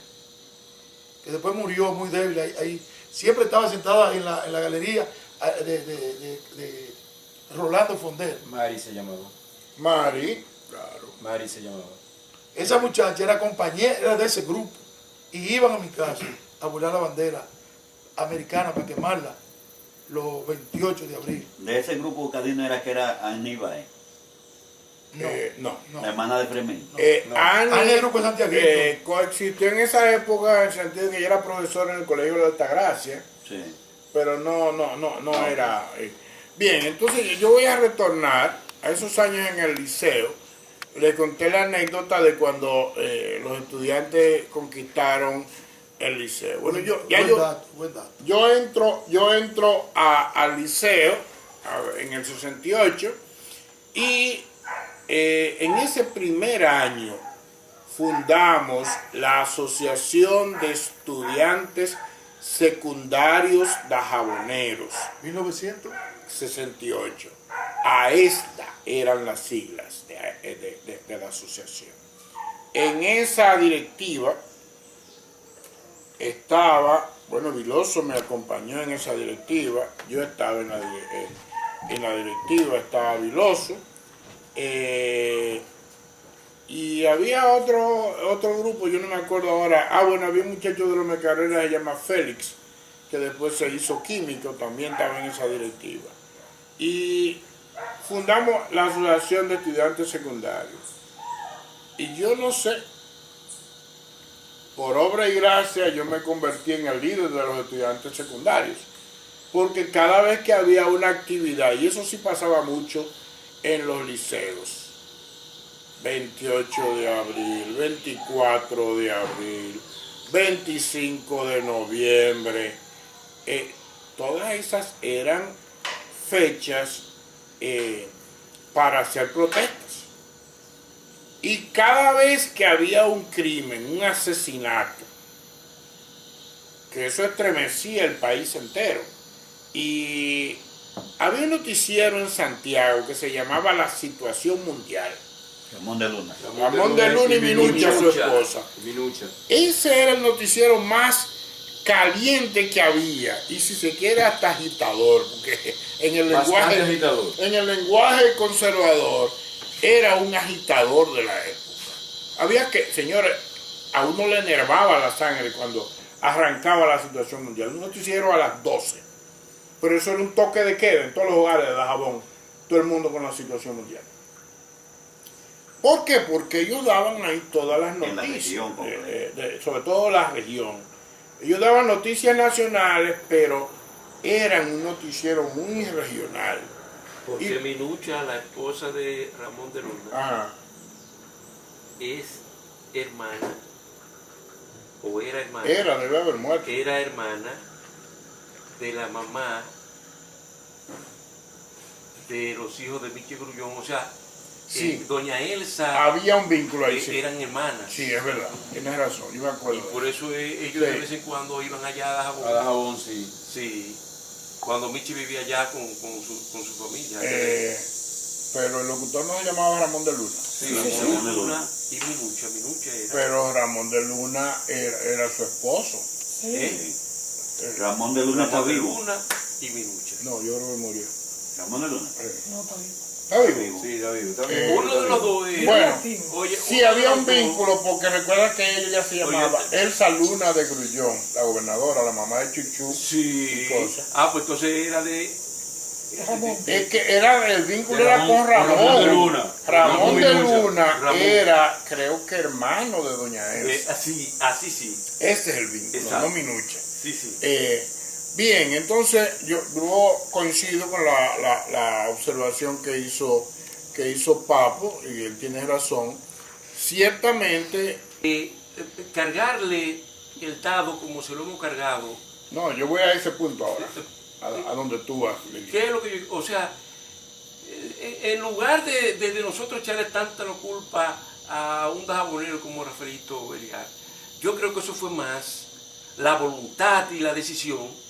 que después murió muy débil, ahí siempre estaba sentada en la galería de Rolando Fonder. Mari se llamaba. Mari, claro. Mari se llamaba. Esa muchacha era compañera de ese grupo y iban a mi casa a volar la bandera americana para quemarla los 28 de abril. De ese grupo Cadino era que era Aníbal, No. la hermana de Fremén. Ani, el grupo de Santiago. coexistió en esa época en el sentido de que ella era profesora en el Colegio de Altagracia, Sí. pero no era. Bien, entonces yo voy a retornar a esos años en el liceo. Le conté la anécdota de cuando los estudiantes conquistaron el liceo. Bueno, Buen dato. yo entro al liceo en el 68 y en ese primer año fundamos la Asociación de Estudiantes Secundarios Dajaboneros 1968. AESDA eran las siglas de la asociación. En esa directiva estaba, bueno, Viloso me acompañó en esa directiva, yo estaba en la directiva, estaba Viloso, y había otro grupo, yo no me acuerdo ahora, bueno, había un muchacho de los carreras que se llama Félix, que después se hizo químico, también estaba en esa directiva. Y fundamos la Asociación de Estudiantes Secundarios. Y yo no sé, por obra y gracia yo me convertí en el líder de los estudiantes secundarios. Porque cada vez que había una actividad, y eso sí pasaba mucho en los liceos, 28 de abril, 24 de abril, 25 de noviembre, todas esas eran fechas para hacer protestas. Y cada vez que había un crimen, un asesinato, que eso estremecía el país entero, y había un noticiero en Santiago que se llamaba La Situación Mundial, Ramón de Luna. Ramón de Luna y Minucha, su esposa. Minucha. Ese era el noticiero más caliente que había, y si se quiere hasta agitador, porque Bastante agitador. en el lenguaje conservador era un agitador de la época. Había que, señores, a uno le enervaba la sangre cuando arrancaba la situación mundial. Un noticiero a las 12, pero eso era un toque de queda en todos los hogares de Dajabón, todo el mundo con la situación mundial. ¿Por qué? Porque ellos daban ahí todas las En la noticias, región, sobre todo la región. Ellos daban noticias nacionales, pero eran un noticiero muy regional. Porque Minucha, la esposa de Ramón de Luna, Ajá. es hermana, o era hermana, Debe haber muerto. era hermana de la mamá de los hijos de Michi Grullón. O sea, Sí. doña Elsa Había un vínculo ahí, sí. eran hermanas. Sí, es verdad. Tienes razón, yo me Y acuerdo. por eso ellos Sí. de vez en cuando iban allá a Dajabón. A Dajabón, sí. Sí, cuando Michi vivía allá con su familia. Pero el locutor no se llamaba Ramón de Luna. Sí, Ramón de Luna y Minucha era. Pero Ramón de Luna era su esposo. ¿Eh? Ramón de Luna está Ramón de vivo. Luna y Minucha. No, yo creo que murió. Ramón de Luna. No, está bien. ¿Está vivo? Sí, está vivo. Está vivo. Uno de los dos es... Bueno, Oye, sí uno de había los un dos- vínculo, porque recuerda que ella se llamaba Oye, Elsa Luna de Grullón, la gobernadora, la mamá de Chuchú. Sí. y cosas. Ah, pues entonces era de... Ramón. Es que el vínculo De era Ramón- con Ramón. Ramón de Luna. Ramón de Ramón Luna Ramón. era, creo que hermano de doña Elsa. así sí. Ese es el vínculo, Exacto. no Minucha. Sí, sí. Bien, entonces yo coincido con la observación que hizo Papo, y él tiene razón. Ciertamente, Cargarle el dado como se lo hemos cargado. no, yo voy a ese punto ahora, a donde tú vas, Lili. ¿Qué es lo que yo... O sea, en lugar de nosotros echarle tanta la culpa a un dajabonero como Rafaelito Beliar, yo creo que eso fue más la voluntad y la decisión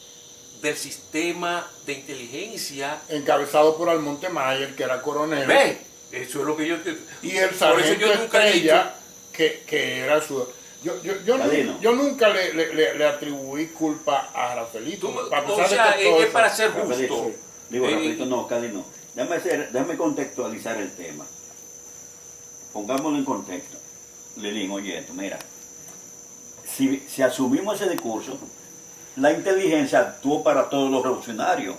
del sistema de inteligencia. Encabezado por Almonte Mayer, que era coronel, Ve, eso es lo que yo... y el Por eso sargento yo nunca he Estrella, que era su... Cadino. Yo nunca le atribuí culpa a Rafaelito. Tú- a pesar o sea, de que todo es eso- para ser Rafaelito, justo. digo, Eh, Rafaelito, no, Cádiz no. Déjame contextualizar el tema. Pongámoslo en contexto. Lelín, oye esto, mira. Si asumimos ese discurso, la inteligencia actuó para todos los revolucionarios.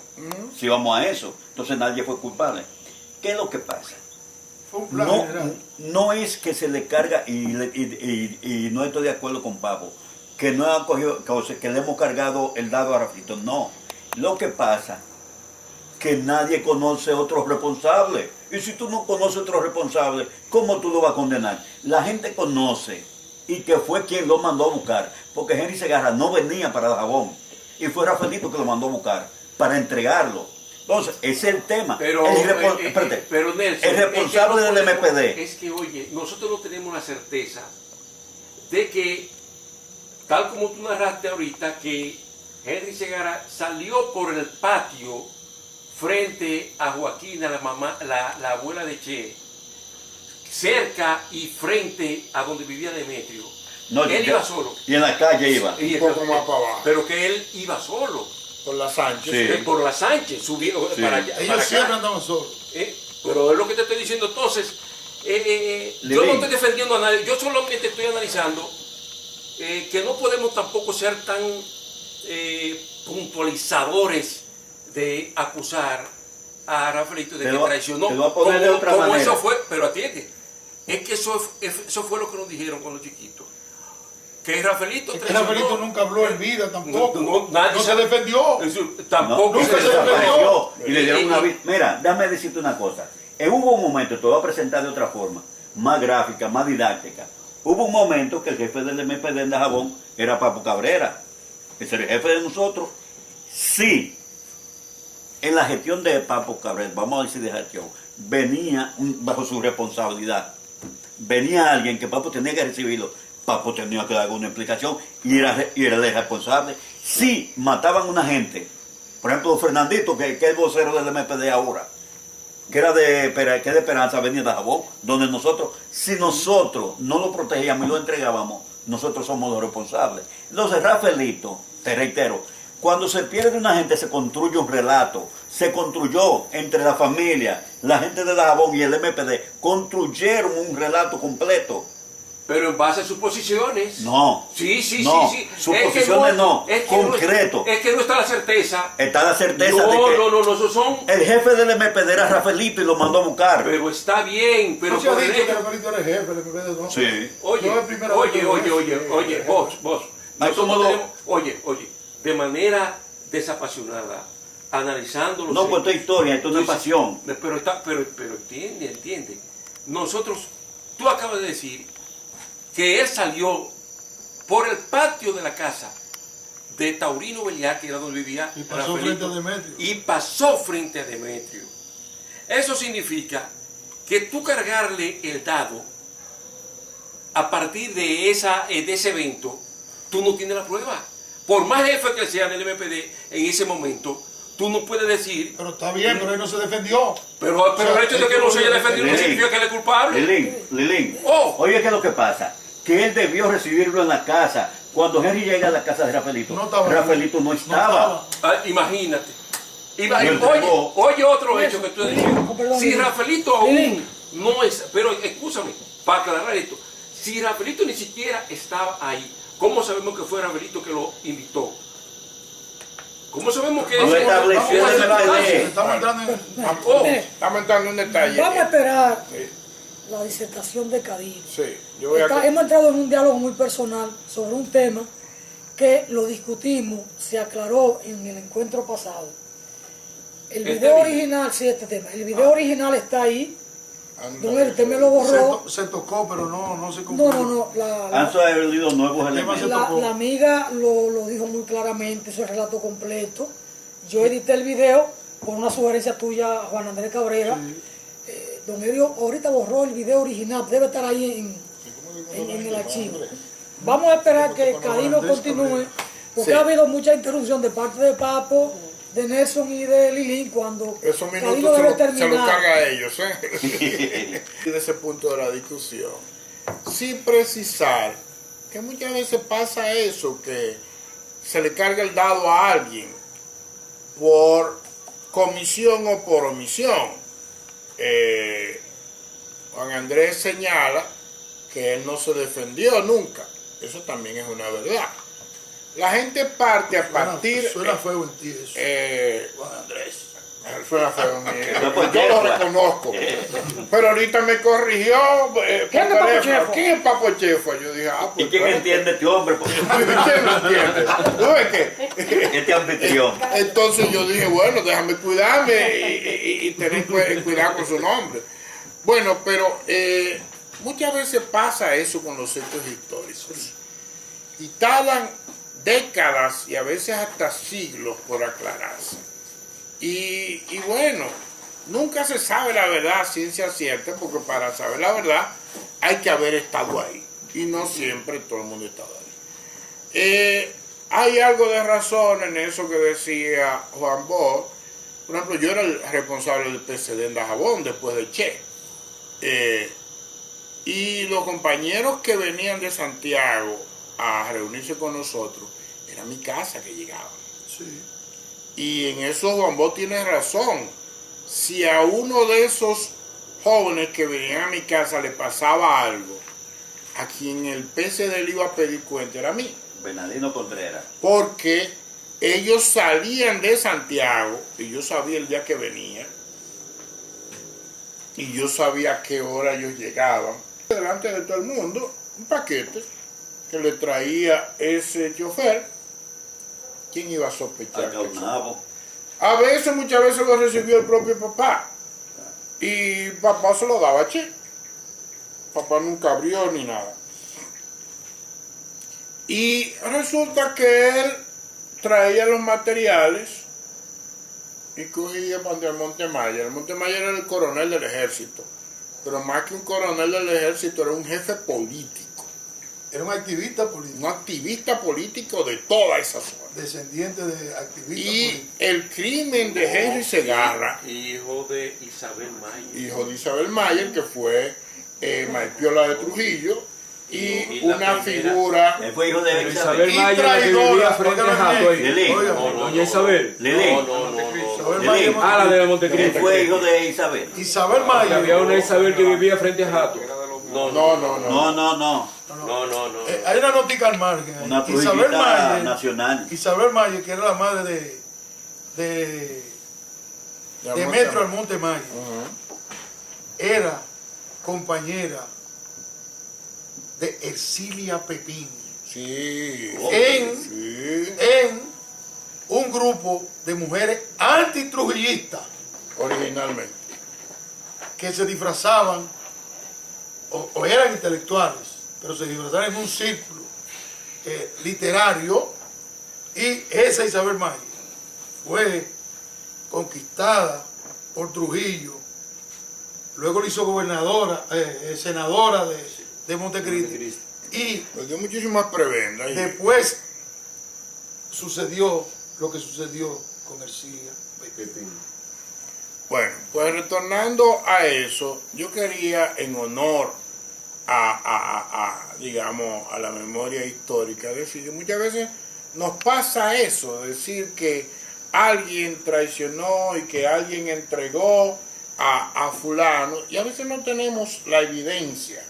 Si vamos a eso, entonces nadie fue culpable. ¿Qué es lo que pasa? Fue un plan No, general. no es que se le carga, y no estoy de acuerdo con Pavo, que no ha cogido, que le hemos cargado el dado a Rafaelito. No. Lo que pasa que nadie conoce otros responsables. Y si tú no conoces otros responsables, ¿cómo tú lo vas a condenar? La gente conoce, y que fue quien lo mandó a buscar, porque Henry Segarra no venía para Dajabón, y fue Rafaelito que lo mandó a buscar para entregarlo. Entonces, ese es el tema. Pero, Espérate. pero Nelson, El responsable es que no del podemos- MPD. Es que, oye, nosotros no tenemos la certeza de que, tal como tú narraste ahorita, que Henry Segarra salió por el patio frente a Joaquina, la mamá, la abuela de Che, cerca y frente a donde vivía Demetrio. No, Él ya- iba solo. Y en la calle iba. Y- Un poco más para abajo. Pero que él iba solo. Por la Sánchez. Sí. Por la Sánchez, subió Sí. para allá. Ellos para acá. siempre andaban solos. Pero es lo que te estoy diciendo. Entonces, yo no estoy defendiendo a nadie, yo solamente estoy analizando que no podemos tampoco ser tan puntualizadores de acusar a Rafaelito de Te que lo- traicionó. te lo voy a poner de otra como manera. eso fue, pero atiende, es que eso fue lo que nos dijeron cuando chiquitos. Que Rafaelito Es que traicionó. Rafaelito nunca habló en vida tampoco. nadie No se defendió. Tampoco nunca se se desapareció. defendió. Y le dieron una vida. Mira, déjame decirte una cosa. Hubo un momento, te lo voy a presentar de otra forma, más gráfica, más didáctica. Hubo un momento que el jefe del MPD en Dajabón era Papo Cabrera. Ese era el jefe de nosotros. Sí, en la gestión de Papo Cabrera, vamos a decir de gestión, venía bajo su responsabilidad. Venía alguien que Papo tenía que recibirlo. Papo tenía que dar una explicación y era el responsable. Sí, mataban a una gente. Por ejemplo, Fernandito, que es el vocero del MPD ahora. que era de Esperanza, Avenida Dajabón, donde nosotros, si nosotros no lo protegíamos y lo entregábamos, nosotros somos los responsables. Entonces, Rafaelito, te reitero, cuando se pierde una gente se construye un relato, se construyó entre la familia, la gente de Dajabón y el MPD, construyeron un relato completo. Pero en base a suposiciones. No. Sí, sí, no, sí, sí. suposiciones no, concreto. Es que no está la certeza. Está la certeza No, de que no, esos son. el jefe del MPD era Rafaelito y lo mandó a buscar. Pero está bien, pero No se ha por el dicho que hecho- Rafaelito era el jefe del MPD, ¿no? Sí. Oye, No es primera vez que oye, vos. Ay, Nosotros ¿cómo lo- tenemos, oye, de manera desapasionada, analizando los No, pues esto es historia, esto no es Entonces, pasión. pero entiende. Nosotros, tú acabas de decir que él salió por el patio de la casa de Taurino Beliar, que era donde vivía Y pasó Rafaelito, frente a Demetrio. y pasó frente a Demetrio. Eso significa que tú cargarle el dado a partir de ese evento, tú no tienes la prueba. Por más jefe que sea del MPD en ese momento, tú no puedes decir. Pero está bien, pero él no se defendió. Pero O sea, el hecho de que no se haya defendido no Lilín, significa que él es culpable. Lilín, Oh. oye, ¿qué es lo que pasa? Que él debió recibirlo en la casa. Cuando Henry llega a la casa de Rafaelito, No estaba. Rafaelito no estaba. Imagínate. Lo Oye, entregó. oye otro hecho que tú has dicho. Perdón, Si Lilín. Rafaelito aún Lilín. no es, pero escúchame, para aclarar esto, si Rafaelito ni siquiera estaba ahí, ¿cómo sabemos que fue Rafaelito que lo invitó? ¿Cómo sabemos que No eso estableció no el fue MPD. fácil? Estamos entrando en... Oh, Estamos entrando en un detalle. Vamos a esperar Sí. la disertación de Cadillo. Sí, yo voy a... Hemos entrado en un diálogo muy personal sobre un tema que lo discutimos, se aclaró en el encuentro pasado. El Este video video. original, sí, este tema. El video original está ahí. Don Eli, usted me lo Se, borró. se tocó, pero no se No, concluyó. no, no. Han salido nuevos elementos. La amiga lo dijo muy claramente, su relato completo. Yo edité el video por una sugerencia tuya, Juan Andrés Cabrera. Don Elio ahorita borró el video original, debe estar ahí en el archivo. Vamos a esperar que Cadino continúe, porque Sí. ha habido mucha interrupción de parte de Papo, de Nelson y de Lilín cuando Esos Cadino minutos debe se lo terminar. carga a ellos, ¿eh? De ese punto de la discusión. Sin precisar que muchas veces pasa eso, que se le carga el dado a alguien por comisión o por omisión. Juan Andrés señala que él no se defendió nunca. Eso también es una verdad. La gente parte a partir... Suena feo en ti eso. Juan Andrés. Suena feo. No, pues, Yo lo Chefo. reconozco. Pero ahorita me corrigió. ¿Quién es Papo Chefo? ¿Quién es Papo Chefo? Yo dije, ¿Y pues. quién pero- entiende este hombre? Porque ¿Quién lo entiende? ¿Tú ves qué? este anfitrión. Entonces yo dije, bueno, déjame cuidarme y tener cuidado con su nombre. Bueno, pero muchas veces pasa eso con los hechos históricos. Y tardan décadas y a veces hasta siglos por aclararse. Y bueno, nunca se sabe la verdad, ciencia cierta, porque para saber la verdad hay que haber estado ahí. Y no siempre todo el mundo ha estado ahí. Hay algo de razón en eso que decía Juan Bosch. Por ejemplo, yo era el responsable del PCD en Dajabón después de Che. Y los compañeros que venían de Santiago a reunirse con nosotros, era mi casa que llegaban. Sí. Y en eso Juan Bosch tiene razón. Si a uno de esos jóvenes que venían a mi casa le pasaba algo, a quien el PCD le iba a pedir cuenta era a mí. Bernardino Contreras. Porque ellos salían de Santiago y yo sabía el día que venían y yo sabía a qué hora ellos llegaban. Delante de todo el mundo, un paquete que le traía ese chofer. ¿Quién iba a sospechar? Acá un nabo. A veces, muchas veces lo recibió el propio papá. Y papá se lo daba a Che. Papá nunca abrió ni nada. Y resulta que él traía los materiales y cogía para el Montemayor. El Montemayor era el coronel del ejército. Pero más que un coronel del ejército, era un jefe político. Era un activista político. Un activista político de toda esa zona. Descendiente de activistas Y políticos. el crimen de Henry Segarra, Hijo de Isabel Mayer. hijo de Isabel Mayer, que fue Maipiola de Trujillo, y la una primera- figura Él fue hijo de Pero Isabel. Isabel Mayer, la que vivía frente a Jato ahí. Lili. Doña Isabel. Lili. Isabel Lili. Mayer, Ah, la de Él Montecristo. fue hijo de Isabel. Isabel Que Mayer. había una Isabel que vivía frente a Jato. No, No, no, no, no. No. no. Hay una notica al margen. ahí. Una Isabel trujillita Mayer, nacional. Isabel Mayer, que era la madre de Demetrio Almonte Mayer, era compañera de Ercilia Pepín Sí. en un grupo de mujeres antitrujillistas Originalmente. que se disfrazaban o eran intelectuales, pero se disfrazaban en un círculo literario, y esa Isabel Mayer fue conquistada por Trujillo, luego le hizo gobernadora, senadora de Montecristi, y Le dio muchísimas prebendas. después sucedió lo que sucedió con Ercilia Pepín. Bueno, pues retornando a eso, yo quería, en honor digamos, a la memoria histórica, decir que muchas veces nos pasa eso, decir que alguien traicionó y que alguien entregó a fulano, y a veces no tenemos la evidencia.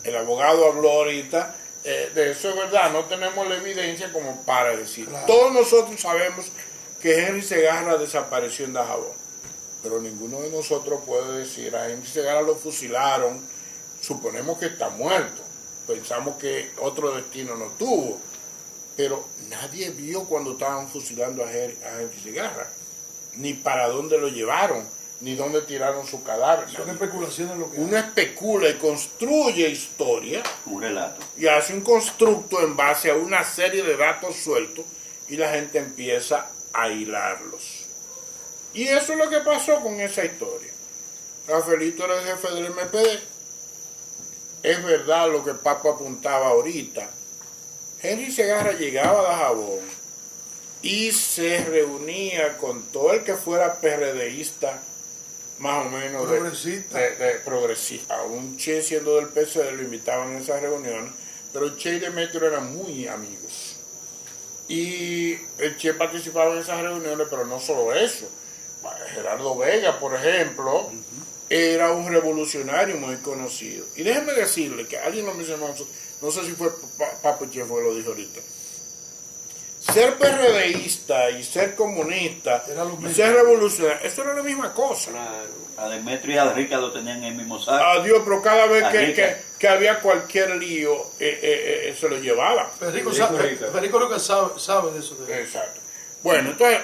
El abogado habló ahorita de eso, es verdad, no tenemos la evidencia como para decir. Claro. Todos nosotros sabemos que Henry Segarra desapareció en Dajabón, pero ninguno de nosotros puede decir, a Henry Segarra lo fusilaron, suponemos que está muerto, pensamos que otro destino no tuvo, pero nadie vio cuando estaban fusilando a Henry Segarra, ni para dónde lo llevaron, ni dónde tiraron su cadáver. Son Nadie. especulaciones lo que Uno especula y construye historia Un relato. y hace un constructo en base a una serie de datos sueltos y la gente empieza a hilarlos. Y eso es lo que pasó con esa historia. Rafaelito era el jefe del MPD. Es verdad lo que Papo apuntaba ahorita. Henry Segarra llegaba a Dajabón y se reunía con todo el que fuera PRDista, más o menos Progresista. de progresista. Un Che, siendo del PCD, lo invitaban a esas reuniones, pero Che y Demetrio eran muy amigos. Y el Che participaba en esas reuniones, pero no solo eso. Gerardo Vega, por ejemplo, era un revolucionario muy conocido. Y déjenme decirle que alguien lo mencionó, no sé si fue Papo Che fue lo dijo ahorita. Ser PRDista y ser comunista Era lo y mismo. ser revolucionario, eso era la misma cosa. A Demetrio y a Rica lo tenían en el mismo saco. Adiós, pero cada vez Rica. que había cualquier lío, se lo llevaban. Federico Rica. Rica sabe de eso. Exacto. Bueno, entonces,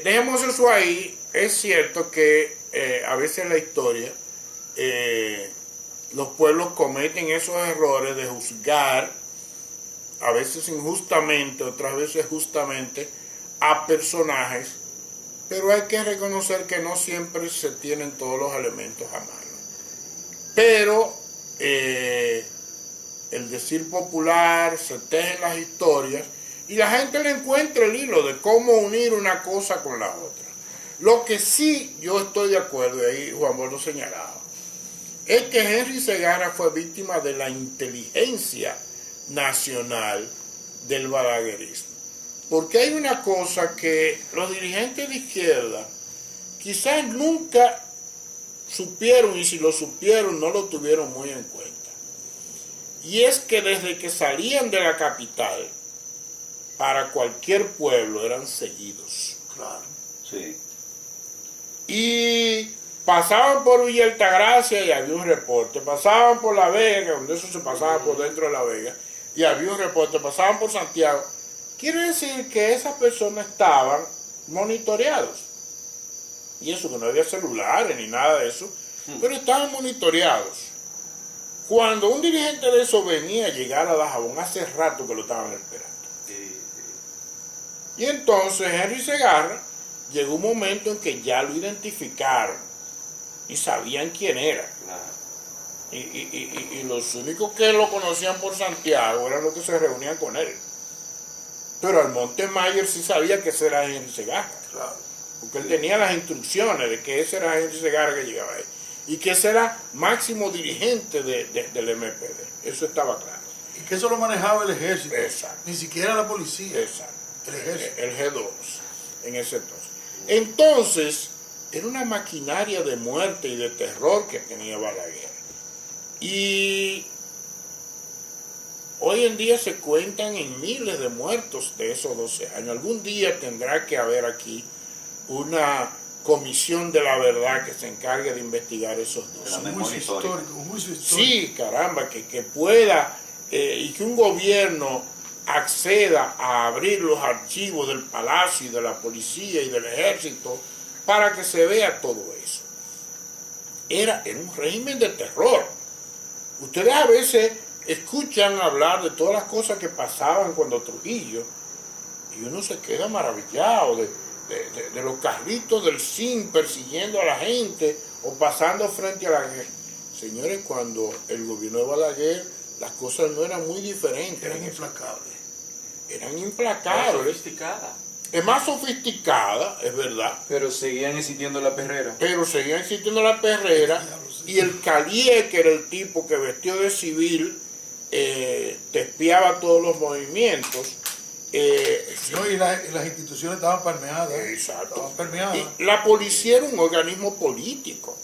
dejemos eso ahí. Es cierto que a veces en la historia los pueblos cometen esos errores de juzgar, a veces injustamente, otras veces justamente, a personajes, pero hay que reconocer que no siempre se tienen todos los elementos a mano. Pero el decir popular, se tejen las historias y la gente le encuentra el hilo de cómo unir una cosa con la otra. Lo que sí yo estoy de acuerdo, y ahí Juan Bosch lo señalaba, es que Henry Segarra fue víctima de la inteligencia nacional del balaguerismo. Porque hay una cosa que los dirigentes de izquierda quizás nunca supieron, y si lo supieron no lo tuvieron muy en cuenta. Y es que desde que salían de la capital, para cualquier pueblo eran seguidos. Claro. Sí. Y pasaban por Villa Altagracia y había un reporte, pasaban por La Vega, donde eso se pasaba por dentro de La Vega, y había un reporte, pasaban por Santiago. Quiere decir que esas personas estaban monitoreados. Y eso que no había celulares ni nada de eso, pero estaban monitoreados. Cuando un dirigente de eso venía a llegar a Dajabón, hace rato que lo estaban esperando. Y entonces Henry Segarra llegó un momento en que ya lo identificaron y sabían quién era. Y los únicos que lo conocían por Santiago eran los que se reunían con él. Pero Almonte Mayer sí sabía que ese era Henry Segarra. Claro. Porque él tenía las instrucciones de que ese era Henry Segarra que llegaba ahí. Y que ese era máximo dirigente del MPD. Eso estaba claro. Y que eso lo manejaba el ejército. Exacto. Ni siquiera la policía. Exacto. El ejército. El G2 en ese entonces. Entonces, era una maquinaria de muerte y de terror que tenía Balaguer. Y hoy en día se cuentan en miles de muertos de esos 12 años. Algún día tendrá que haber aquí una comisión de la verdad que se encargue de investigar esos 12 Un años. juicio histórico, un juicio histórico. Sí, caramba, que pueda y que un gobierno acceda a abrir los archivos del Palacio y de la policía y del ejército para que se vea todo eso. Era un régimen de terror. Ustedes a veces escuchan hablar de todas las cosas que pasaban cuando Trujillo, y uno se queda maravillado de los carritos del CIN persiguiendo a la gente o pasando frente a la gente. Señores, cuando el gobierno de Balaguer, las cosas no eran muy diferentes. Eran implacables. Eran Más implacables. sofisticada. Es más sofisticada, es verdad, Pero seguían existiendo la perrera. pero seguía existiendo la perrera y el Calié, que era el tipo que vestido de civil, te espiaba todos los movimientos. No, y las instituciones estaban permeadas. Exacto. Estaban permeadas. Y la policía era un organismo político.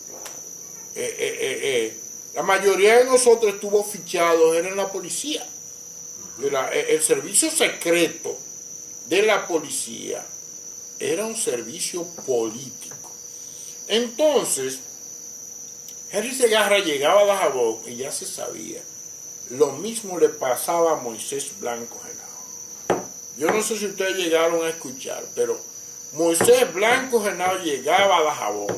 La mayoría de nosotros estuvo fichados en la policía. El servicio secreto de la policía era un servicio político. Entonces, Henry Segarra llegaba a Dajabón y ya se sabía. Lo mismo le pasaba a Moisés Blanco Genao. Yo no sé si ustedes llegaron a escuchar, pero Moisés Blanco Genao llegaba a Dajabón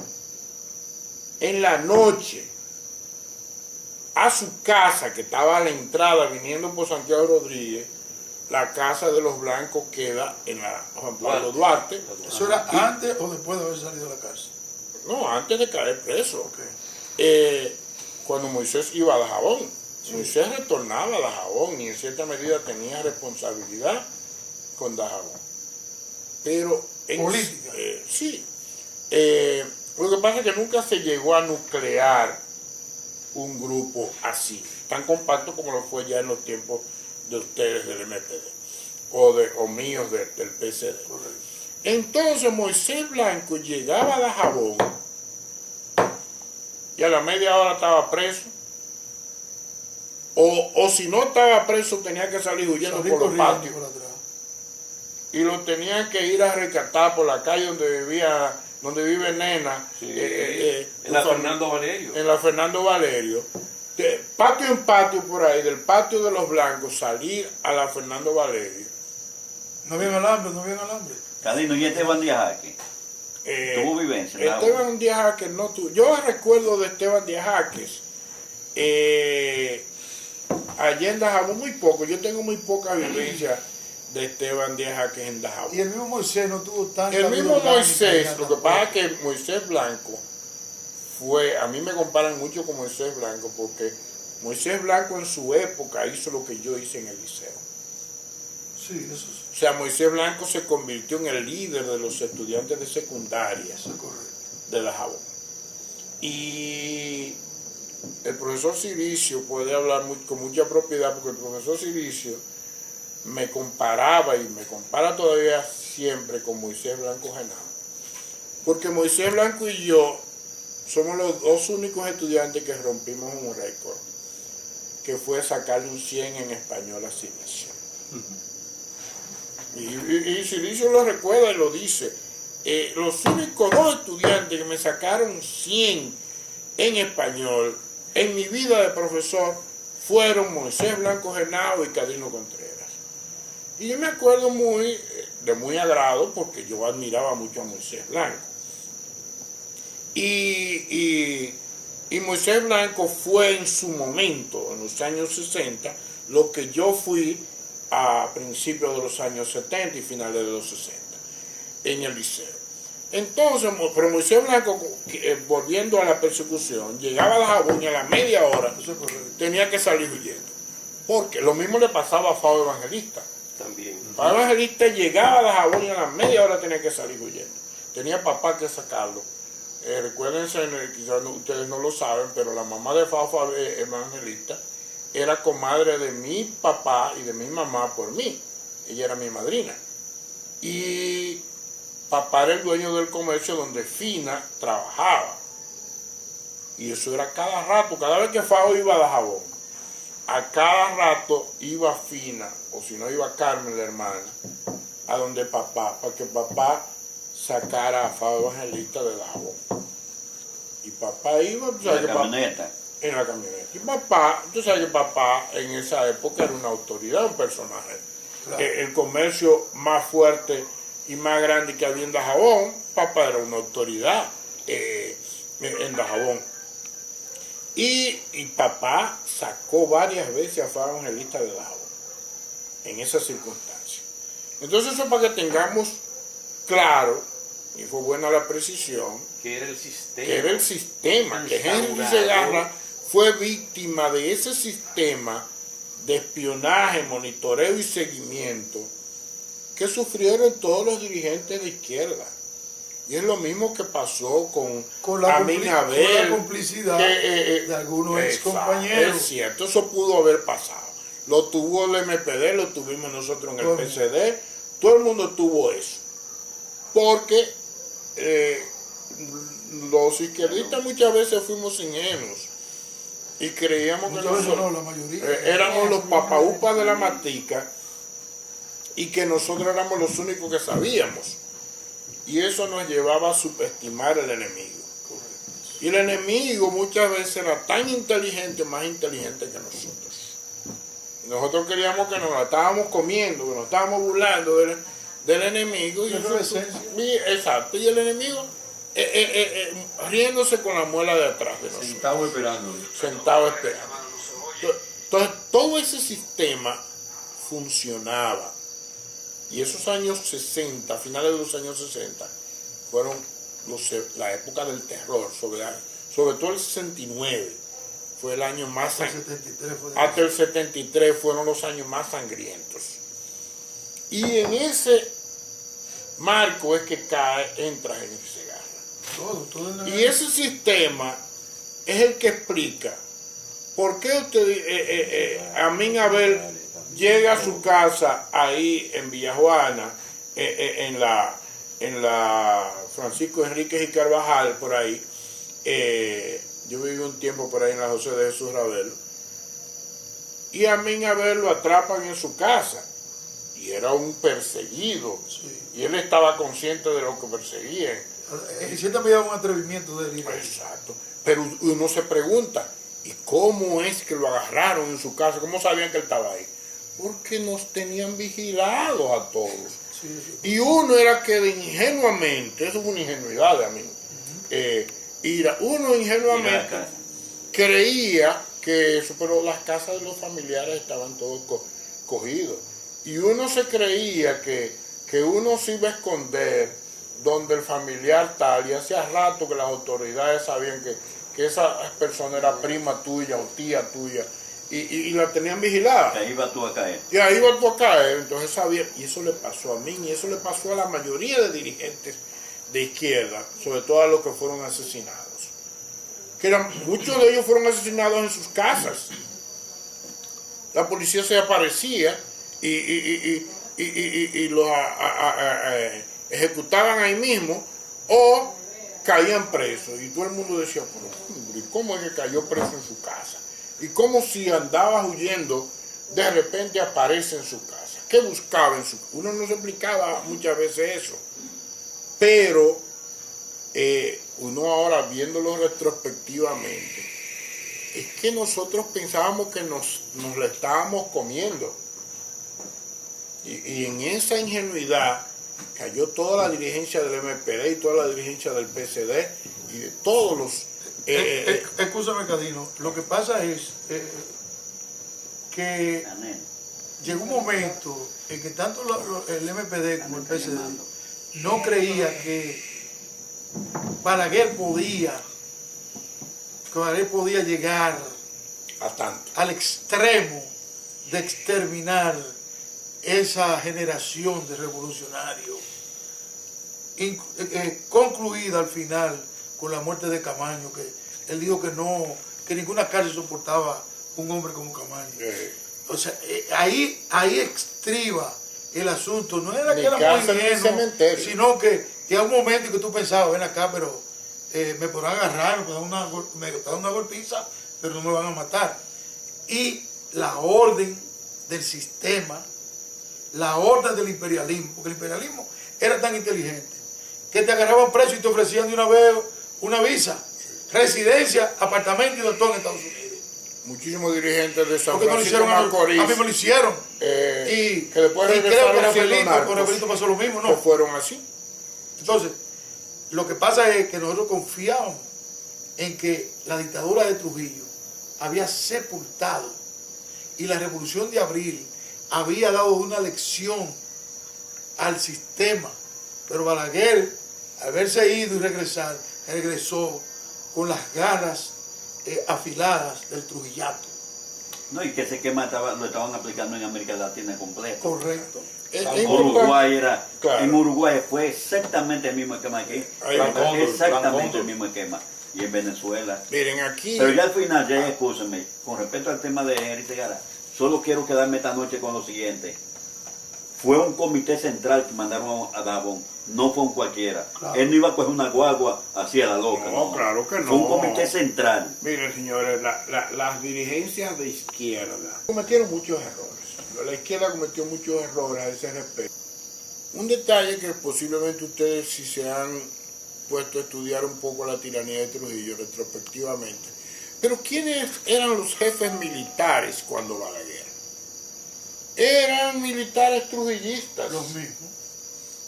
en la noche a su casa, que estaba a la entrada viniendo por Santiago Rodríguez. La casa de los blancos queda en la Juan Pablo Duarte. ¿Eso era antes o después de haber salido de la cárcel? No, antes de caer preso. Ok. Cuando Moisés iba a Dajabón. Moisés retornaba a Dajabón y en cierta medida tenía responsabilidad con Dajabón. Pero política. Sí. Lo que pasa es que nunca se llegó a nuclear un grupo así, tan compacto como lo fue ya en los tiempos de ustedes del MPD o míos del PCD. Entonces Moisés Blanco llegaba a Dajabón y a la media hora estaba preso, o si no estaba preso tenía que salir huyendo Salí por los corriendo patios por atrás. y lo tenían que ir a rescatar por la calle donde vive Nena, En la Fernando Valerio. en la Fernando Valerio, de patio en patio por ahí, del patio de los blancos, salir a la Fernando Valerio. No había alambre, no había alambre. Cadino, ¿y Esteban Díaz Jaque? ¿Tuvo vivencia? Esteban Díaz Jaques no tuvo. Yo recuerdo de Esteban Díaz Jaques, allá en Dajabón muy poco, yo tengo muy poca vivencia de Esteban Díaz Jaques en Dajabón. Y el mismo Moisés no tuvo tanta El mismo vida Moisés, orgánica lo que pasa es que Moisés Blanco a mí me comparan mucho con Moisés Blanco porque Moisés Blanco en su época hizo lo que yo hice en el liceo. Sí, eso sí. O sea, Moisés Blanco se convirtió en el líder de los estudiantes de secundaria Eso es correcto. de Dajabón. Y el profesor Ciricio puede hablar con mucha propiedad porque el profesor Ciricio me comparaba y me compara todavía siempre con Moisés Blanco Genao. Porque Moisés Blanco y yo somos los dos únicos estudiantes que rompimos un récord, que fue sacarle un 100 en español a Ciricio. Y Ciricio lo recuerda y lo dice. Los únicos dos estudiantes que me sacaron 100 en español en mi vida de profesor fueron Moisés Blanco Genao y Cadino Contreras. Y yo me acuerdo de muy agrado porque yo admiraba mucho a Moisés Blanco. Y Moisés Blanco fue en su momento, en los años 60, lo que yo fui a principios de los años 70 y finales de los 60, en el liceo. Entonces, pero Moisés Blanco, volviendo a la persecución, llegaba a Dajabón y a la media hora tenía que salir huyendo. Porque lo mismo le pasaba a Fabo Evangelista. También. Fabo Evangelista llegaba a Dajabón y a la media hora tenía que salir huyendo. Tenía papá que sacarlo. Recuérdense, quizás ustedes no lo saben, pero la mamá de Fabo Evangelista era comadre de mi papá y de mi mamá por mí. Ella era mi madrina. Y papá era el dueño del comercio donde Fina trabajaba. Y eso era cada rato, cada vez que Fabo iba a Dajabón, a cada rato iba Fina, o si no iba Carmen, la hermana, a donde papá, para que papá sacara a Fabo Evangelista de Dajabón. Y papá iba, tú sabes, En la camioneta. en la camioneta. Y papá, tú sabes que papá en esa época era una autoridad, un personaje. Claro. El comercio más fuerte y más grande que había en Dajabón, papá era una autoridad en Dajabón. Y papá sacó varias veces a Fabo Evangelista de Dajabón, en esas circunstancias. Entonces eso para que tengamos claro, y fue buena la precisión, Que era el sistema. que era el sistema, que Henry Segarra fue víctima de ese sistema de espionaje, monitoreo y seguimiento que sufrieron todos los dirigentes de izquierda. Y es lo mismo que pasó con la Amin Abel, complicidad que, de algunos ex exacto, compañeros. Es cierto, eso pudo haber pasado. Lo tuvo el MPD, lo tuvimos nosotros en el PCD, todo el mundo tuvo eso. Porque los izquierdistas muchas veces fuimos ingenuos y creíamos que Muchas veces nosotros no, la mayoría. éramos los papaupas de la matica y que nosotros éramos los únicos que sabíamos. Y eso nos llevaba a subestimar al enemigo. Y el enemigo muchas veces era tan inteligente, más inteligente que nosotros. Y nosotros queríamos que nos la estábamos comiendo, que nos estábamos burlando del enemigo. Y exacto, y el enemigo riéndose con la muela de atrás de nosotros. Sentado esperando. Sentado esperando. Entonces, todo ese sistema funcionaba. Y esos años 60, finales de los años 60, fueron la época del terror, sobre todo el 69, fue el año más sangriento. Hasta el 73 fueron los años más sangrientos. Y en ese marco es que entra Henry Segarra. Todo Y ese sistema es el que explica por qué Amin Abel llega a su casa ahí en Villajuana, en la Francisco Enríquez y Carvajal, por ahí. Yo viví un tiempo por ahí en la José de Jesús Ravelo. Y a Amin Abel lo atrapan en su casa. Y era un perseguido. Sí. Y él estaba consciente de lo que perseguían. En cierta medida un atrevimiento de él. Exacto. Pero uno se pregunta, ¿y cómo es que lo agarraron en su casa? ¿Cómo sabían que él estaba ahí? Porque nos tenían vigilados a todos. Sí, sí. Y uno era que ingenuamente, eso es una ingenuidad de mí, uno ingenuamente creía que eso, pero las casas de los familiares estaban todos cogidos. Y uno se creía que uno se iba a esconder donde el familiar tal, y hacía rato que las autoridades sabían que esa persona era prima tuya o tía tuya, y la tenían vigilada. Ahí vas tú a caer. Y ahí vas tú a caer, entonces sabía, y eso le pasó a mí, y eso le pasó a la mayoría de dirigentes de izquierda, sobre todo a los que fueron asesinados. Muchos de ellos fueron asesinados en sus casas. La policía se aparecía y los ejecutaban ahí mismo o caían presos. Y todo el mundo decía, ¿y cómo es que cayó preso en su casa? Y como si andaba huyendo, de repente aparece en su casa. ¿Qué buscaba en su casa? Uno no se explicaba muchas veces eso. Pero uno ahora viéndolo retrospectivamente, es que nosotros pensábamos que nos la estábamos comiendo. Y en esa ingenuidad cayó toda la dirigencia del MPD y toda la dirigencia del PCD y de todos los... Escúchame, Cadino, lo que pasa es que llegó un momento en que tanto el MPD como el PCD no creía que Balaguer podía llegar A tanto. al extremo de exterminar esa generación de revolucionarios, concluida al final con la muerte de Camaño, que él dijo que ninguna cárcel soportaba un hombre como Camaño. O sea, ahí estriba el asunto. No era que era muy ingenuo, sino que llega un momento en que tú pensabas, ven acá, pero me podrán agarrar, me podrán una golpiza, pero no me van a matar. Y la orden del sistema, la orden del imperialismo, porque el imperialismo era tan inteligente que te agarraban preso y te ofrecían de una vez una visa, residencia, apartamento y doctor en Estados Unidos. Muchísimos dirigentes de San Porque no lo Francisco hicieron Macorís, a mí me lo hicieron. que después y creo que regresaron siendo narcos, con Rafaelito pasó lo mismo, que ¿no? fueron así. Entonces, lo que pasa es que nosotros confiamos en que la dictadura de Trujillo había sepultado y la revolución de abril había dado una lección al sistema. Pero Balaguer, al haberse ido y regresar, regresó con las garras afiladas del trujillato. No, y que ese esquema lo estaban aplicando en América Latina completa. Correcto. En Uruguay fue exactamente el mismo esquema aquí. Exactamente el mismo esquema. Y en Venezuela. Miren, aquí... Pero ya al final, ya escúchame, con respecto al tema de Henry Segarra, solo quiero quedarme esta noche con lo siguiente. Fue un comité central que mandaron a Dajabón, no fue un cualquiera. Claro. Él no iba a coger una guagua hacia la loca. No, claro que no. Fue un comité central. Miren, señores, las dirigencias de izquierda cometieron muchos errores. La izquierda cometió muchos errores a ese respecto. Un detalle que posiblemente ustedes, si se han puesto a estudiar un poco la tiranía de Trujillo retrospectivamente, pero ¿quiénes eran los jefes militares cuando Balaguer? Eran militares trujillistas. Los mismos.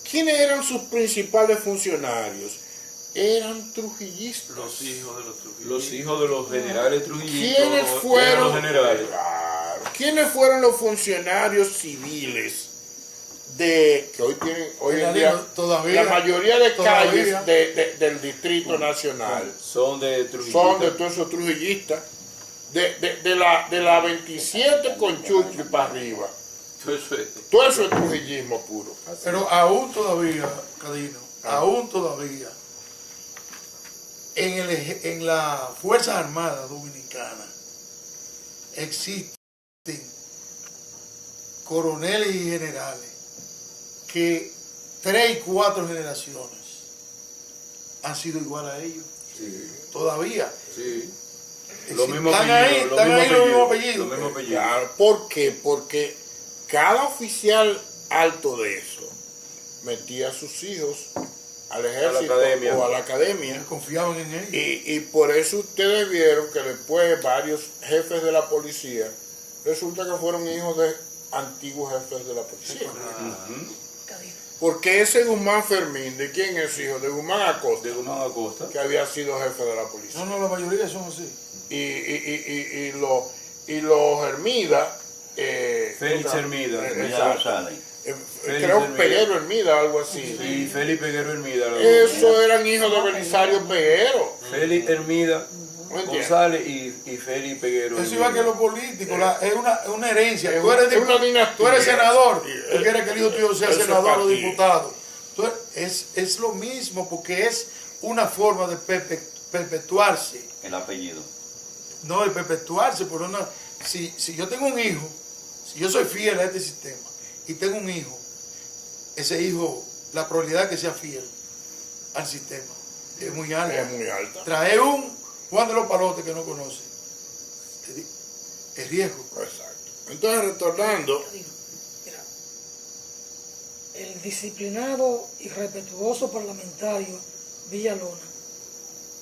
¿Quiénes eran sus principales funcionarios? Eran trujillistas. Los hijos de los trujillistas. Los hijos de los generales trujillistas. ¿Quiénes fueron los generales? Claro. ¿Quiénes fueron los funcionarios civiles que hoy en día todavía, la mayoría de calles del Distrito Nacional son de trujillistas? Son de todos esos trujillistas. De la 27 con Chuchi para arriba. Todo eso es trujillismo puro. Pero aún todavía, Cadino, aún todavía, en la Fuerzas Armadas Dominicanas existen coroneles y generales que 3 y 4 generaciones han sido igual a ellos. Sí. Todavía. Sí. Están ahí los mismos apellidos. Claro, ¿por qué? Porque cada oficial alto de eso metía a sus hijos al ejército o a la academia. Confiaban en ellos. Y por eso ustedes vieron que después varios jefes de la policía resulta que fueron hijos de antiguos jefes de la policía. Porque ese Guzmán Fermín, ¿de quién es hijo? De Guzmán Acosta. De Guzmán Acosta. Que había sido jefe de la policía. No, la mayoría son así. Y los Hermida. Félix Hermida. Creo Peguero Hermida, algo así. Sí, Félix Peguero Hermida. Eso eran hijos de Belisario Peguero. Félix Hermida González y Félix Peguero. Eso igual que los políticos, es una herencia. Tú eres senador, tú quieres que el hijo tuyo sea senador o diputado. Es lo mismo, porque es una forma de perpetuarse. El apellido. No, el perpetuarse, por si yo tengo un hijo, si yo soy fiel a este sistema y tengo un hijo, ese hijo, la probabilidad de que sea fiel al sistema es muy alta. Es muy alta. Trae un Juan de los Palotes que no conoce, es riesgo. Exacto. Entonces, retornando. Mira, el disciplinado y respetuoso parlamentario Villalona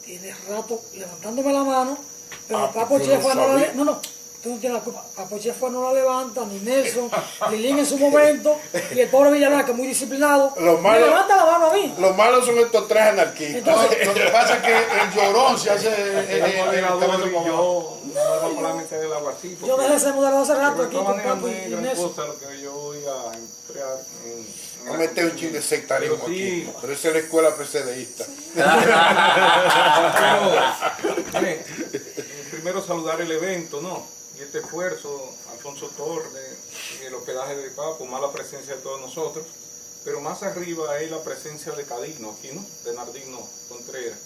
tiene rato levantándome la mano, pero Papo Chefa no la no, tú no tienes la culpa. Papo Chefa no la levanta, ni Nelson, ni Lin en su momento, y el pobre Villalona, que es muy disciplinado, me levanta la mano a mí. Los malos son estos 3 anarquistas. Entonces, lo que pasa es que el llorón se hace vamos a la mitad del agua así. Yo dejé ese modelo hace rato pero aquí de con todas maneras Paco no y es gran Nelson. cosa lo que yo voy a emplear Vamos a meter un chin de sectarismo Pero sí. aquí. Pero esa es la escuela PCDista. Pero, miren, primero saludar el evento, ¿no? Y este esfuerzo, Alfonso Torres, el hospedaje de Papo, más la presencia de todos nosotros, pero más arriba es la presencia de Cadino aquí, ¿no? De Nardino Contreras,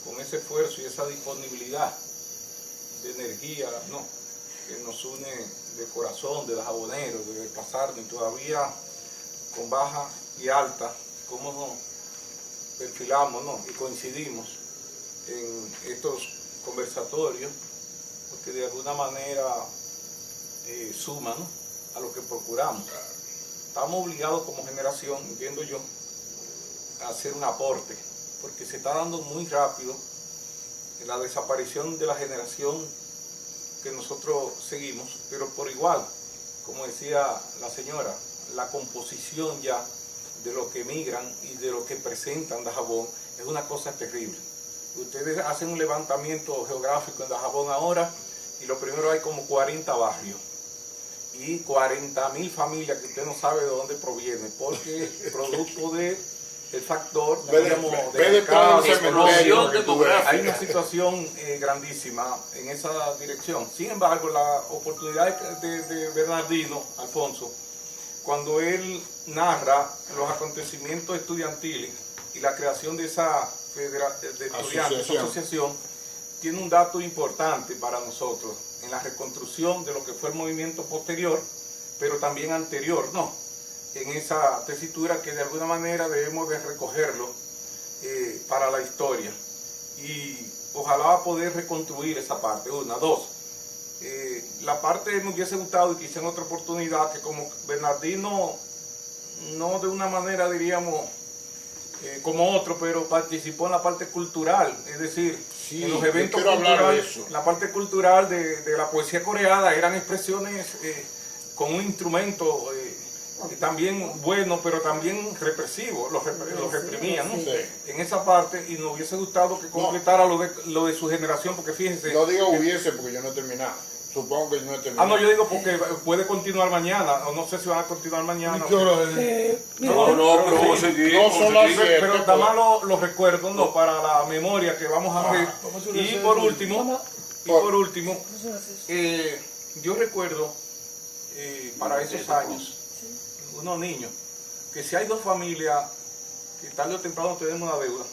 con ese esfuerzo y esa disponibilidad de energía, ¿no? Que nos une de corazón, de los aboneros, de pasar, y todavía con baja y alta, cómo nos perfilamos, ¿no? Y coincidimos en estos conversatorios, porque de alguna manera suman, ¿no? A lo que procuramos. Estamos obligados como generación, entiendo yo, a hacer un aporte, porque se está dando muy rápido la desaparición de la generación que nosotros seguimos, pero por igual, como decía la señora, la composición ya de lo que emigran y de lo que presentan Dajabón es una cosa terrible. Ustedes hacen un levantamiento geográfico en Dajabón ahora y lo primero hay como 40 barrios y 40.000 familias que usted no sabe de dónde provienen, porque producto de el factor explosión demográfica. hay una situación grandísima en esa dirección. Sin embargo, la oportunidad de Bernardino, Alfonso, cuando él narra los acontecimientos estudiantiles y la creación de esa de estudiantes, esa asociación, tiene un dato importante para nosotros en la reconstrucción de lo que fue el movimiento posterior, pero también anterior, ¿no? En esa tesitura que de alguna manera debemos de recogerlo para la historia. Y ojalá poder reconstruir esa parte, una, dos. La parte me hubiese gustado y quizá en otra oportunidad que como Bernardino, no de una manera diríamos como otro, pero participó en la parte cultural, es decir, sí, en los eventos culturales, la parte cultural de la poesía coreana eran expresiones con un instrumento también bueno, pero también represivo, los reprimían, ¿no? Sí. En esa parte, y nos hubiese gustado que completara lo de su generación, porque fíjense... No digo hubiese, porque yo no he terminado. Supongo que yo no he terminado. No, yo digo porque puede continuar mañana, o no sé si van a continuar mañana. pero vamos a seguir. No son las 7. Pero nada más los recuerdos, no, para la memoria que vamos a ver. Y por último, yo recuerdo para esos años, unos niños, que si hay dos familias que tarde o temprano tenemos una deuda,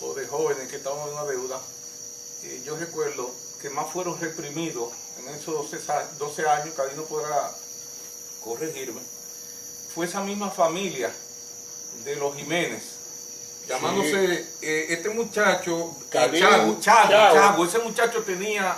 o de jóvenes que estamos en una deuda, yo recuerdo que más fueron reprimidos en esos 12 años, Cadino podrá corregirme, fue esa misma familia de los Jiménez, llamándose este muchacho, Chago, ese muchacho tenía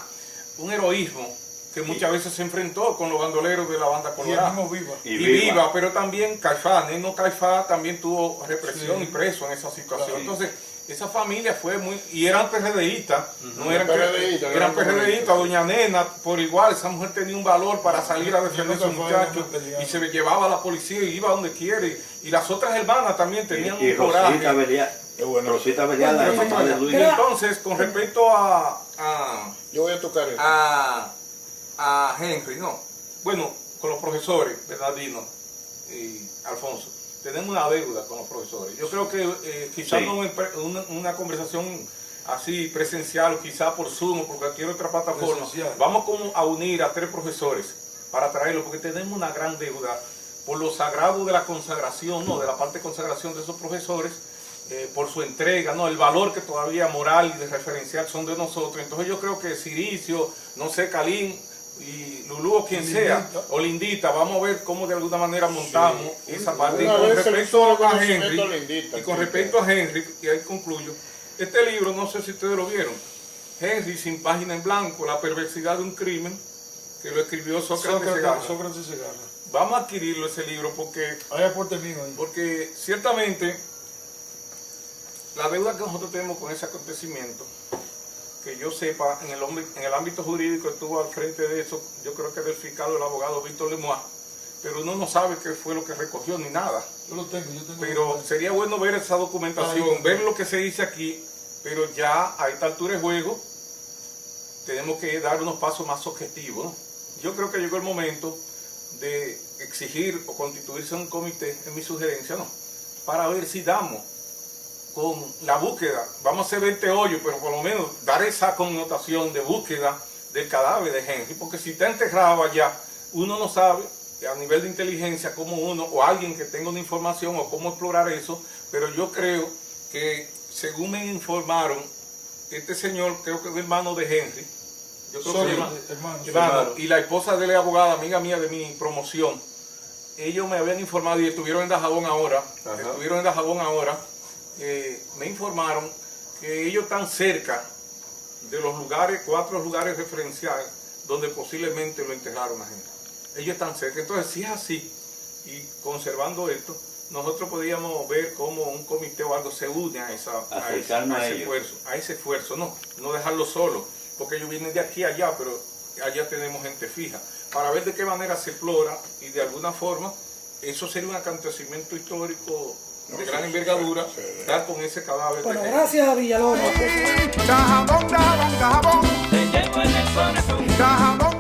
un heroísmo que muchas veces se enfrentó con los bandoleros de la banda colorada. Y Viva, pero también Caifás, Neno Caifás también tuvo represión y preso en esa situación. Claro. Entonces, esa familia fue muy... Y eran PRDistas, no eran PRDistas, eran PRDistas, doña Nena, por igual, esa mujer tenía un valor para salir a defender a esos muchachos y se le llevaba a la policía y iba donde quiere. Y las otras hermanas también tenían un coraje. Rosita Belial, la mamá de Luis. Y entonces, con respecto yo voy a tocar esto. A Henry, no. Bueno, con los profesores, Bernardino y Alfonso, tenemos una deuda con los profesores. Yo creo que quizás no una conversación así presencial, o quizás por Zoom o por cualquier otra plataforma. Vamos como a unir a 3 profesores para traerlos, porque tenemos una gran deuda por lo sagrado de la consagración, ¿no? De la parte de consagración de esos profesores, por su entrega, ¿no? El valor que todavía moral y de referencial son de nosotros. Entonces yo creo que Ciricio, no sé, Calín y Lulú o quien sea, o Lindita, vamos a ver cómo de alguna manera montamos esa parte. Y con respecto a Henry, y ahí concluyo, este libro, no sé si ustedes lo vieron, Henry sin página en blanco, la perversidad de un crimen, que lo escribió Sócrates Segarra. Vamos a adquirirlo ese libro porque ciertamente la deuda que nosotros tenemos con ese acontecimiento, que yo sepa, en el ámbito jurídico estuvo al frente de eso, yo creo que del fiscal o el abogado Víctor Lemois, pero uno no sabe qué fue lo que recogió ni nada. Yo lo tengo. Pero sería bueno ver esa documentación, ver lo que se dice aquí, pero ya a esta altura de juego, tenemos que dar unos pasos más objetivos, ¿no? Yo creo que llegó el momento de exigir o constituirse un comité, en mi sugerencia, ¿no? Para ver si damos con la búsqueda, vamos a hacer 20 hoyos, pero por lo menos dar esa connotación de búsqueda del cadáver de Henry, porque si está enterrado allá, uno no sabe a nivel de inteligencia cómo uno, o alguien que tenga una información o cómo explorar eso, pero yo creo que, según me informaron, este señor, creo que es hermano de Henry, yo creo que hermano, y la esposa de la abogada, amiga mía de mi promoción, ellos me habían informado y estuvieron en Dajabón ahora, me informaron que ellos están cerca de los lugares, 4 lugares referenciales donde posiblemente lo enterraron a Henry. Ellos están cerca. Entonces, si es así, y conservando esto, nosotros podríamos ver cómo un comité o algo se une a ese esfuerzo, no dejarlo solo, porque ellos vienen de aquí a allá, pero allá tenemos gente fija, para ver de qué manera se explora y de alguna forma, eso sería un acontecimiento histórico de gran envergadura, dar con ese cadáver. Bueno, gracias a Villalobos. Dajabón, Dajabón, Dajabón. Te llevo en el corazón. Dajabón.